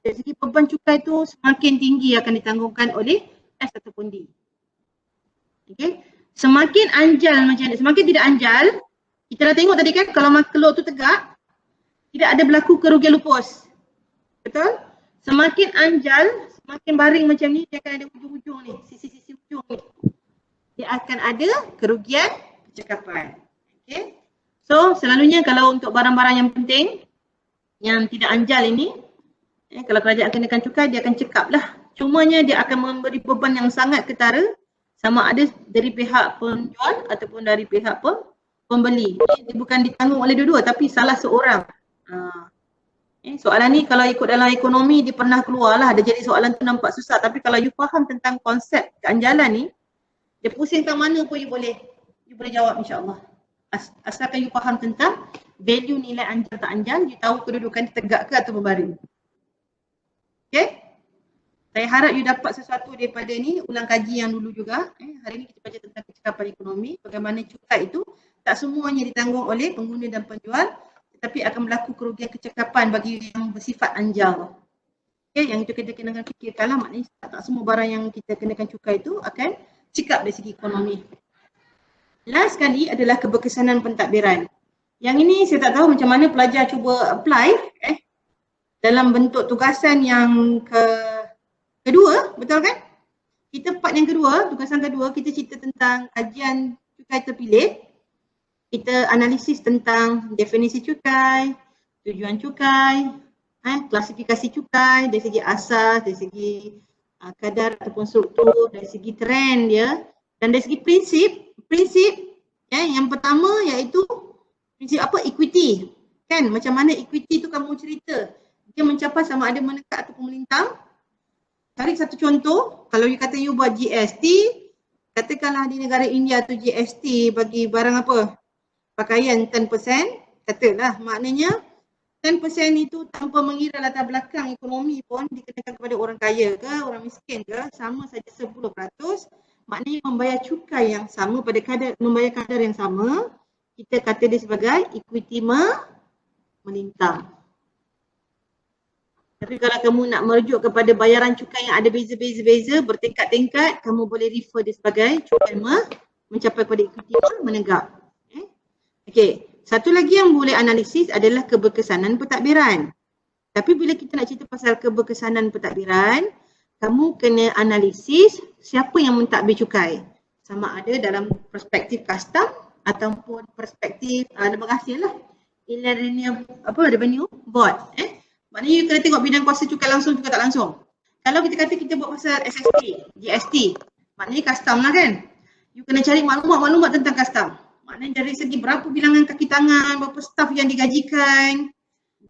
S1: dari segi beban cukai tu semakin tinggi akan ditanggungkan oleh S ataupun D. Okay. Semakin anjal macam ni, semakin tidak anjal, kita dah tengok tadi kan kalau telur tu tegak, tidak ada berlaku kerugian lupus. Betul? Semakin anjal, semakin baring macam ni, dia akan ada hujung-hujung ni, sisi-sisi hujung ni. Dia akan ada kerugian percakapan. Okay. So selalunya kalau untuk barang-barang yang penting, yang tidak anjal ini, kalau kerajaan kenakan cukai, dia akan cekap lah. Cumanya dia akan memberi beban yang sangat ketara, sama ada dari pihak penjual ataupun dari pihak pembeli. Dia bukan ditanggung oleh dua-dua tapi salah seorang. Soalan ni kalau ikut dalam ekonomi dia pernah keluar lah, dia jadi soalan tu nampak susah, tapi kalau you faham tentang konsep keanjalan ni, dia pusingkan mana pun you boleh jawab insyaAllah. Asalkan you faham tentang value nilai anjal tak anjal, you tahu kedudukan dia tegak ke atau berbaring. Okay? Saya harap you dapat sesuatu daripada ni, ulang kaji yang dulu juga. Hari ni kita belajar tentang kecekapan ekonomi, bagaimana cukai itu tak semuanya ditanggung oleh pengguna dan penjual, tetapi akan berlaku kerugian kecekapan bagi yang bersifat anjal. Okay, yang itu kita kenakan fikirkanlah, maknanya tak semua barang yang kita kenakan cukai itu akan cekap dari segi ekonomi. Last kali adalah keberkesanan pentadbiran. Yang ini saya tak tahu macam mana pelajar cuba apply dalam bentuk tugasan yang kedua, betul kan? Kita part yang kedua, tugasan kedua, kita cerita tentang kajian cukai terpilih. Kita analisis tentang definisi cukai, tujuan cukai, klasifikasi cukai dari segi asas, dari segi kadar ataupun struktur, dari segi trend dia, dan dari segi prinsip yang pertama iaitu prinsip apa? Equity. Kan? Macam mana equity tu kamu cerita? Dia mencapai sama ada menekat ataupun melintang. Cari satu contoh, kalau you kata you buat GST, katakanlah di negara India tu GST bagi barang apa? Pakaian 10%, katalah maknanya 10% itu tanpa mengira latar belakang ekonomi pun dikenakan kepada orang kaya ke, orang miskin ke, sama saja 10%, maknanya membayar cukai yang sama pada membayar kadar yang sama, kita kata dia sebagai equity melintang. Tapi kalau kamu nak merujuk kepada bayaran cukai yang ada beza-beza bertingkat-tingkat, kamu boleh refer dia sebagai cukai mencapai pada equity menegak. Okey, satu lagi yang boleh analisis adalah keberkesanan pentadbiran. Tapi bila kita nak cerita pasal keberkesanan pentadbiran, kamu kena analisis siapa yang mentadbir cukai. Sama ada dalam perspektif custom ataupun perspektif lembaga hasil lah. Revenue board. Maknanya you kena tengok bidang kuasa cukai langsung juga tak langsung. Kalau kita kata kita buat pasal SST, GST, maknanya custom lah kan. You kena cari maklumat tentang custom. Maknanya dari segi berapa bilangan kaki tangan, berapa staf yang digajikan,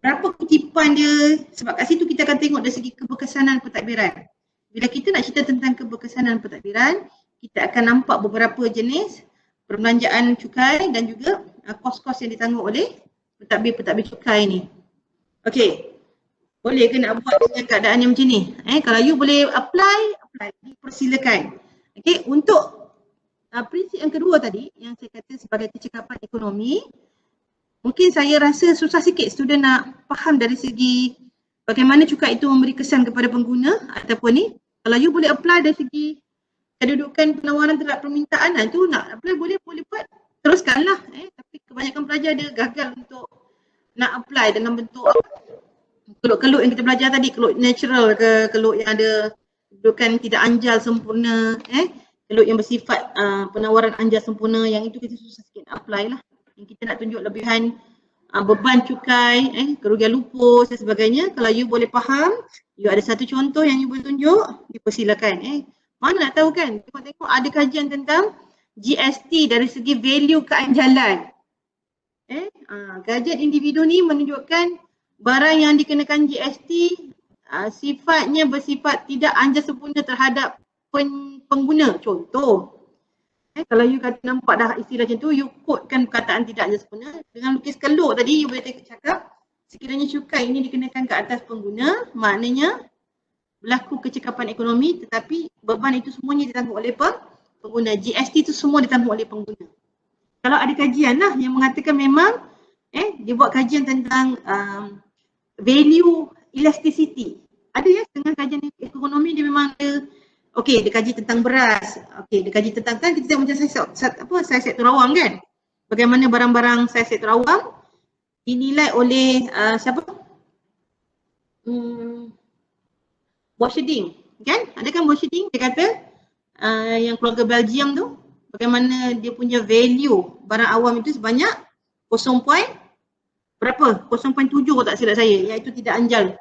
S1: berapa kutipan dia. Sebab kat situ kita akan tengok dari segi keberkesanan pentadbiran. Bila kita nak cerita tentang keberkesanan pentadbiran, kita akan nampak beberapa jenis perbelanjaan cukai dan juga kos-kos yang ditanggung oleh pentadbir cukai ni. Okey, boleh ke nak buat dengan keadaan yang macam ni? Kalau you boleh apply, dipersilakan. Okey, untuk prinsip yang kedua tadi yang saya kata sebagai kecekapan ekonomi, mungkin saya rasa susah sikit student nak faham dari segi bagaimana cukai itu memberi kesan kepada pengguna ataupun ni. Kalau you boleh apply dari segi kedudukan penawaran terhadap permintaan, itu nak apply boleh buat, teruskanlah. Tapi kebanyakan pelajar dia gagal untuk nak apply dalam bentuk keluk-keluk yang kita belajar tadi, keluk natural ke, keluk yang ada kedudukan tidak anjal sempurna, keluk yang bersifat penawaran anjal sempurna, yang itu kita susah sikit nak apply lah. Yang kita nak tunjuk lebihan beban cukai, kerugian lupus dan sebagainya. Kalau you boleh faham, you ada satu contoh yang you boleh tunjuk, dipersilakan. Mana nak tahu kan, tengok ada kajian tentang GST dari segi value keanjalan. Kajian individu ni menunjukkan barang yang dikenakan GST sifatnya bersifat tidak anjal sempurna terhadap pengguna. Contoh, kalau you kata nampak dah istilah macam tu, you kodekan perkataan tidak anjal sempurna. Dengan lukis keluk tadi, you boleh cakap sekiranya cukai ini dikenakan ke atas pengguna, maknanya berlaku kecekapan ekonomi, tetapi beban itu semuanya ditanggung oleh pengguna. GST itu semua ditanggung oleh pengguna. Kalau ada kajian lah yang mengatakan memang dia buat kajian tentang value elasticity. Ada ya dengan kajian ekonomi dia memang ada. Okey, dia kaji tentang beras. Okey, dia kaji tentang, kan kita tengok macam saiz sektor awam kan. Bagaimana barang-barang saiz sektor awam dinilai oleh siapa? Borcherding, kan? Ada kan Borcherding, dia kata yang keluarga Belgium tu, bagaimana dia punya value barang awam itu sebanyak 0.7 kalau tak silap saya, iaitu tidak anjal.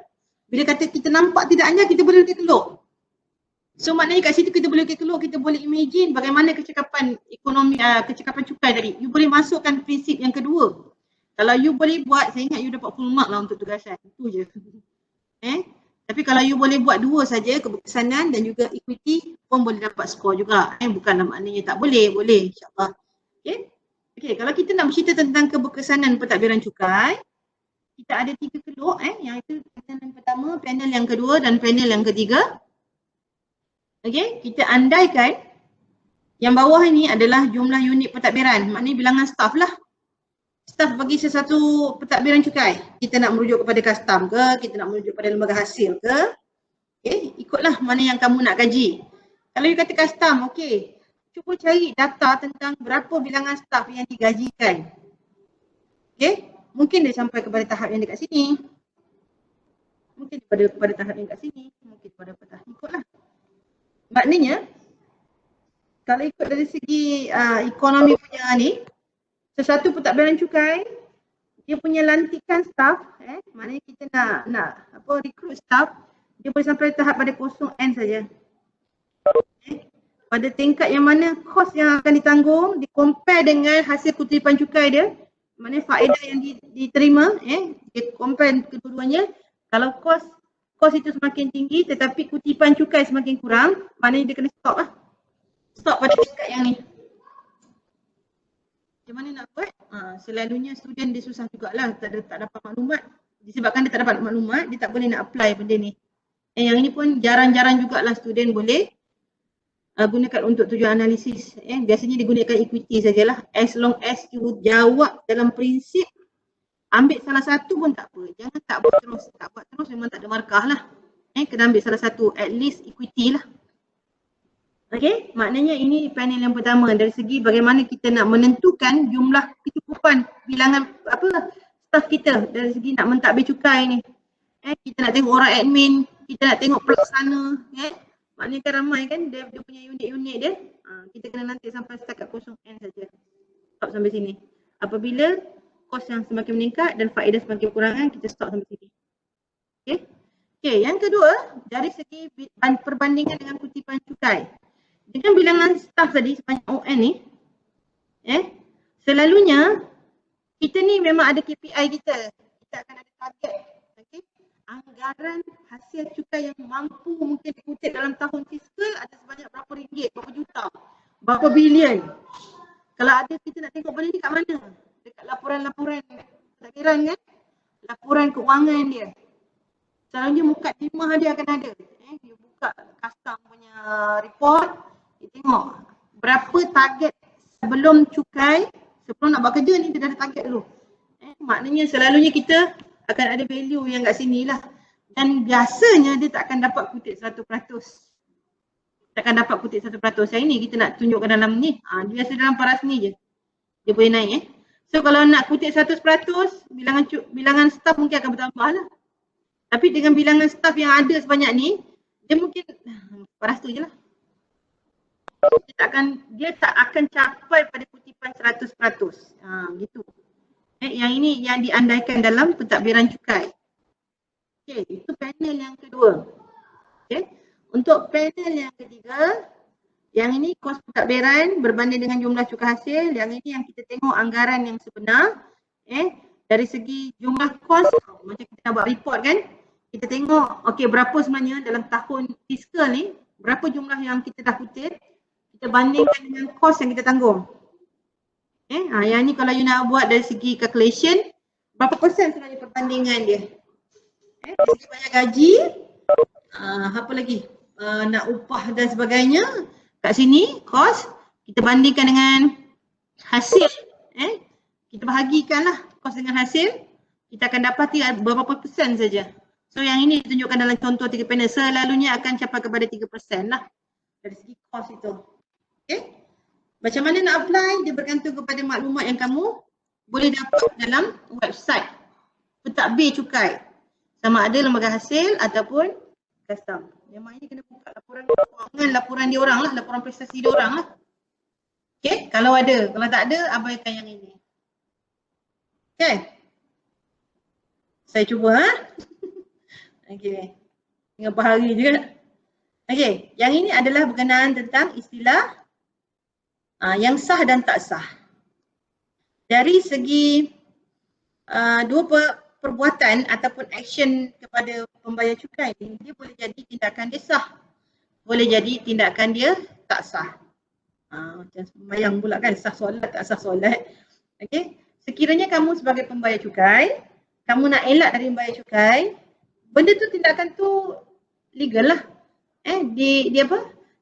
S1: Bila kata kita nampak tidak anjal, kita boleh lukis keluk. So maknanya kat situ kita boleh lukis keluk, kita boleh imagine bagaimana kecekapan ekonomi, kecekapan cukai tadi. You boleh masukkan prinsip yang kedua. Kalau you boleh buat, saya ingat you dapat full mark lah untuk tugasan. Itu je. Tapi kalau you boleh buat dua saja, keberkesanan dan juga equity, pun boleh dapat skor juga. Bukanlah maknanya tak boleh, boleh insyaAllah. Okay, kalau kita nak bercerita tentang keberkesanan pentadbiran cukai, kita ada 3 keluk, yang itu panel yang pertama, panel yang kedua dan panel yang ketiga. Okay, kita andaikan yang bawah ini adalah jumlah unit pentadbiran, maknanya bilangan staf lah. Staf bagi sesuatu pentadbiran cukai. Kita nak merujuk kepada custom ke, kita nak merujuk kepada lembaga hasil ke. Okay, ikutlah mana yang kamu nak kaji. Kalau you kata custom, okay, cuba cari data tentang berapa bilangan staf yang digajikan. Okay, mungkin dia sampai kepada tahap yang dekat sini. Mungkin pada tahap yang dekat sini. Mungkin pada tahap ikutlah. Maknanya, kalau ikut dari segi ekonomi punya ni, sesuatu pentadbiran cukai, dia punya lantikan staff, maknanya kita nak rekrut staff, dia boleh sampai tahap pada 0N saja. Pada tingkat yang mana kos yang akan ditanggung, di-compare dengan hasil kutipan cukai dia, maknanya faedah yang diterima, dia compare kedua-duanya. Kalau kos itu semakin tinggi tetapi kutipan cukai semakin kurang, maknanya dia kena stop lah. Stop pada tingkat yang ni. Macam mana nak buat? Selalunya student dia susah jugalah, tak dapat maklumat. Disebabkan dia tak dapat maklumat, dia tak boleh nak apply benda ni. Yang ini pun jarang-jarang jugalah student boleh gunakan untuk tujuan analisis. Biasanya digunakan equity sajalah. As long as you jawab dalam prinsip, ambil salah satu pun tak apa. Jangan tak buat terus. Tak buat terus memang tak ada markah lah. Kena ambil salah satu, at least equity lah. Okay, maknanya ini panel yang pertama dari segi bagaimana kita nak menentukan jumlah kecukupan bilangan staff kita dari segi nak mentadbir cukai ni. Kita nak tengok orang admin, kita nak tengok pelaksana, maknanya kan ramai kan dia punya unit-unit dia. Kita kena nanti sampai setakat 0N saja. Stop sampai sini. Apabila kos yang semakin meningkat dan faedah semakin kurangan, kita stop sampai sini. Okay, yang kedua dari segi perbandingan dengan kutipan cukai. Dengan bilangan staff tadi sebanyak ON ni, selalunya kita ni memang ada KPI kita. Kita akan ada target. Okay? Anggaran hasil cukai yang mampu mungkin dikutip dalam tahun fiskal ada sebanyak berapa ringgit, berapa juta, berapa bilion. Kalau ada kita nak tengok benda ni kat mana? Dekat laporan-laporan takdiran kan? Laporan keuangan dia. Selalunya muka 5 dia akan ada. Dia buka custom punya report. Dia tengok berapa target sebelum cukai, sebelum nak buat kerja ni dia dah ada target dulu. Maknanya selalunya kita akan ada value yang kat sini lah. Dan biasanya dia tak akan dapat kutip 100%. Takkan dapat kutip 100%. Yang ini kita nak tunjukkan dalam ni. Biasa dalam paras ni je. Dia boleh naik So kalau nak kutip 100%, bilangan staff mungkin akan bertambah lah. Tapi dengan bilangan staff yang ada sebanyak ni, dia mungkin paras tu je lah. Dia tak akan capai pada kutipan 100%. Gitu. Yang ini yang diandaikan dalam pentadbiran cukai. Okay, itu panel yang kedua. Okay. Untuk panel yang ketiga, yang ini kos pentadbiran berbanding dengan jumlah cukai hasil. Yang ini yang kita tengok anggaran yang sebenar. Dari segi jumlah kos, macam kita nak buat report kan. Kita tengok okay, berapa sebenarnya dalam tahun fiskal ni, berapa jumlah yang kita dah kutip. Kita bandingkan dengan kos yang kita tanggung. Yang ni kalau you nak buat dari segi calculation, berapa persen sebenarnya perbandingan dia. Dari segi banyak gaji, apa lagi, nak upah dan sebagainya. Kat sini, kos, kita bandingkan dengan hasil. Kita bahagikanlah kos dengan hasil, kita akan dapati berapa persen saja. So yang ini ditunjukkan dalam contoh 3 panel, selalunya akan capai kepada 3% lah dari segi kos itu. Okay. Macam mana nak apply, dia bergantung kepada maklumat yang kamu boleh dapat dalam website pentadbir cukai. Sama ada lembaga hasil ataupun custom. Memang ini kena buka laporan keuangan, laporan dia orang lah, laporan prestasi dia orang lah. Okay, kalau ada. Kalau tak ada, abaikan yang ini. Okay. Saya cuba Okay. Tengah hari juga. Okay, yang ini adalah berkenaan tentang istilah yang sah dan tak sah. Dari segi dua perbuatan ataupun action kepada pembayar cukai ni, dia boleh jadi tindakan dia sah, boleh jadi tindakan dia tak sah. Macam sembahyang pula kan, sah solat tak sah solat. Okay, sekiranya kamu sebagai pembayar cukai, kamu nak elak dari membayar cukai, benda tu, tindakan tu legal lah. Dia apa?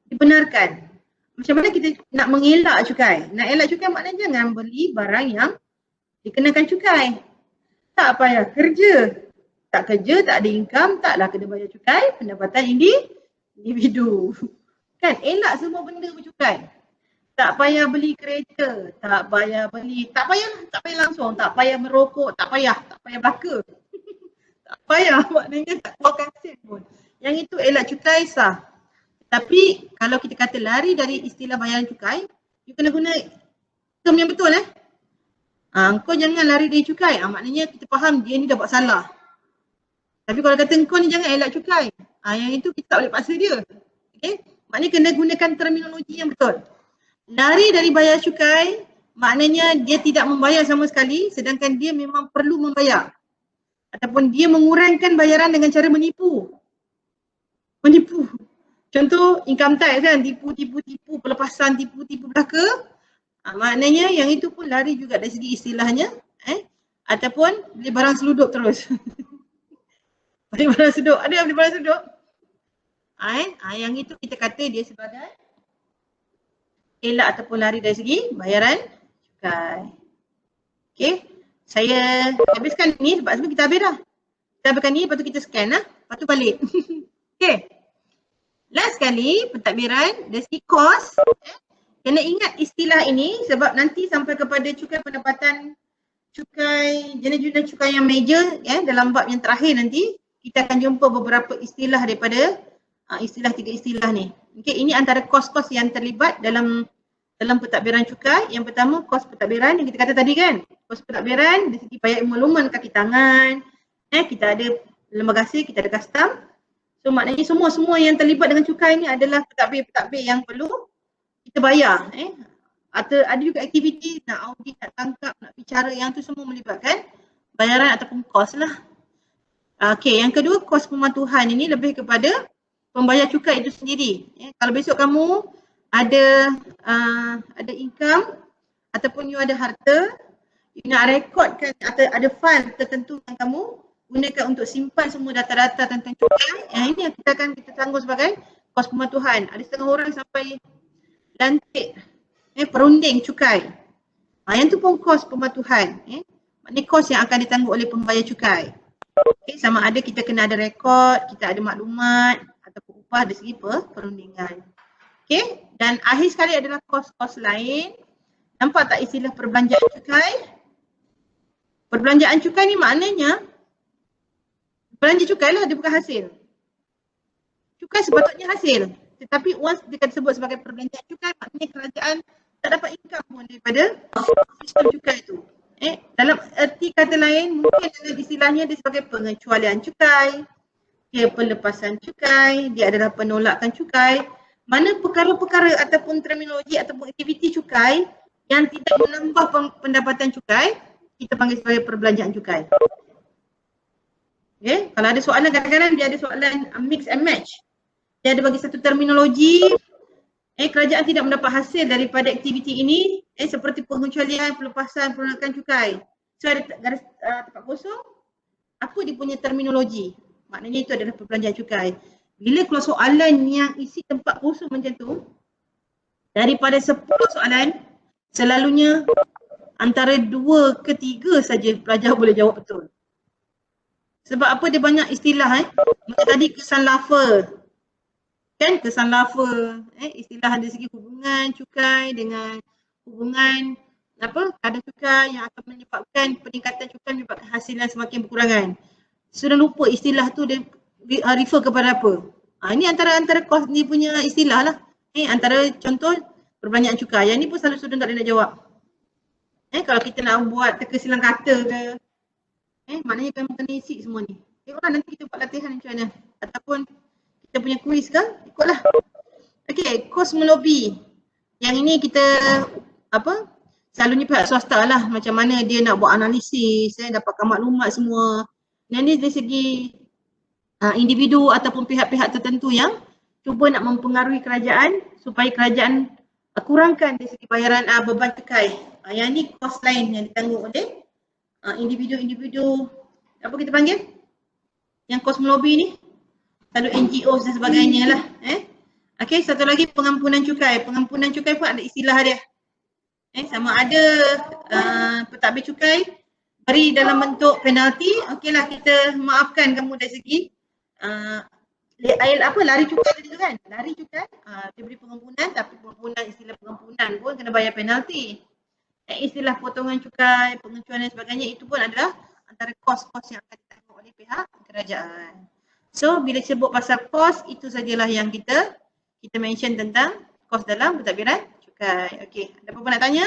S1: Dibenarkan. Macam mana kita nak mengelak cukai? Nak elak cukai maknanya jangan beli barang yang dikenakan cukai. Tak payah kerja. Tak kerja, tak ada income, taklah kena bayar cukai, pendapatan individu. Kan, elak semua benda bercukai. Tak payah beli kereta, tak payah langsung, tak payah merokok, tak payah belaka. Tak payah, maknanya tak keluarkan sen pun. Yang itu elak cukai sah. Tapi kalau kita kata lari dari istilah bayaran cukai, you kena guna term yang betul kau jangan lari dari cukai. Maknanya kita faham dia ni dah buat salah. Tapi kalau kata kau ni jangan elak cukai, yang itu kita tak boleh paksa dia. Okay? Maknanya kena gunakan terminologi yang betul. Lari dari bayar cukai maknanya dia tidak membayar sama sekali sedangkan dia memang perlu membayar. Ataupun dia mengurangkan bayaran dengan cara menipu. Contoh income tax kan, tipu, pelepasan, tipu belaka. Maknanya yang itu pun lari juga dari segi istilahnya. Ataupun beli barang seluduk terus. Beli barang seluduk, ada beli barang seluduk? Yang itu kita kata dia sebagai elak ataupun lari dari segi bayaran cukai. Okey, saya habiskan ni sebab kita habis dah. Kita habiskan ni, lepas tu kita scan lah, lepas tu balik. Okey, last sekali pentadbiran dari segi kos. Kena ingat istilah ini sebab nanti sampai kepada cukai pendapatan, cukai, jenis-jenis cukai yang major dalam bab yang terakhir nanti kita akan jumpa beberapa istilah daripada istilah 3 istilah ni. Okey, ini antara kos-kos yang terlibat dalam pentadbiran cukai. Yang pertama kos pentadbiran yang kita kata tadi kan. Kos pentadbiran dari segi bayar makluman kaki tangan, kita ada lembaga hasil, kita ada custom. So maknanya semua yang terlibat dengan cukai ni adalah pentadbir-pentadbir yang perlu kita bayar. Atau ada juga aktiviti nak audit, nak tangkap, nak bicara, yang tu semua melibatkan bayaran ataupun kos lah. Okey, yang kedua kos pematuhan ini lebih kepada pembayar cukai itu sendiri. Kalau besok kamu ada income ataupun you ada harta, you nak rekodkan atau ada file tertentu yang kamu gunakan untuk simpan semua data-data tentang cukai, ini yang kita tanggung sebagai kos pematuhan. Ada setengah orang sampai lantik perunding cukai. Yang tu pun kos pematuhan. Maknanya kos yang akan ditanggung oleh pembayar cukai. Sama ada kita kena ada rekod, kita ada maklumat ataupun upah dari segi perundingan. Dan akhir sekali adalah kos-kos lain. Nampak tak istilah perbelanjaan cukai? Perbelanjaan cukai ni maknanya belanja cukai lah, dia bukan hasil. Cukai sepatutnya hasil. Tetapi once dia sebut sebagai perbelanjaan cukai, maknanya kerajaan tak dapat income pun daripada sistem cukai tu. Dalam erti kata lain, mungkin dalam istilahnya dia sebagai pengecualian cukai, pelepasan cukai, dia adalah penolakan cukai. Mana perkara-perkara ataupun terminologi ataupun aktiviti cukai yang tidak menambah pendapatan cukai, kita panggil sebagai perbelanjaan cukai. Kalau ada soalan, kadang-kadang dia ada soalan mix and match. Dia ada bagi satu terminologi, kerajaan tidak mendapat hasil daripada aktiviti ini, seperti pengecualian, pelepasan, penolakan cukai. So ada garis tempat kosong, apa dia punya terminologi? Maknanya itu adalah perbelanjaan cukai. Bila keluar soalan yang isi tempat kosong macam tu, daripada 10 soalan, selalunya antara 2 ke 3 saja pelajar boleh jawab betul. Sebab apa dia banyak istilah Macam tadi kesan lafaz. Kan kesan lafaz, istilah dari segi hubungan cukai dengan hubungan kadar cukai yang akan menyebabkan peningkatan cukai menyebabkan hasilan semakin berkurangan. Sudah lupa istilah tu dia refer kepada apa. Ini antara kos ni punya istilah lah. Antara contoh perbelanjaan cukai. Yang ni pun selalu student tak boleh nak jawab. Kalau kita nak buat teka silang kata ke, maknanya kami kena isi semua ni. Tengoklah nanti kita buat latihan macam mana. Ataupun kita punya kuis ke, ikutlah. Okey, kos melobi. Yang ini kita selalunya pihak swasta lah, macam mana dia nak buat analisis, dapatkan maklumat semua. Yang ni dari segi individu ataupun pihak-pihak tertentu yang cuba nak mempengaruhi kerajaan supaya kerajaan kurangkan dari segi bayaran beban cukai. Yang ni kos lain yang ditanggung oleh individu, apa kita panggil? Yang kos melobi ni, selalu NGO dan sebagainya lah. Okey, satu lagi pengampunan cukai. Pengampunan cukai pun ada istilah dia. Sama ada pentadbir cukai beri dalam bentuk penalti. Okeylah, kita maafkan kamu dari segi lari cukai tadi tu kan. Lari cukai, dia beri pengampunan, tapi istilah pengampunan pun kena bayar penalti. Istilah potongan cukai, pengecualian dan sebagainya, itu pun adalah antara kos-kos yang akan ditanggung oleh pihak kerajaan. So bila sebut pasal kos, itu sajalah yang kita mention tentang kos dalam pentadbiran cukai. Okey, ada apa-apa nak tanya?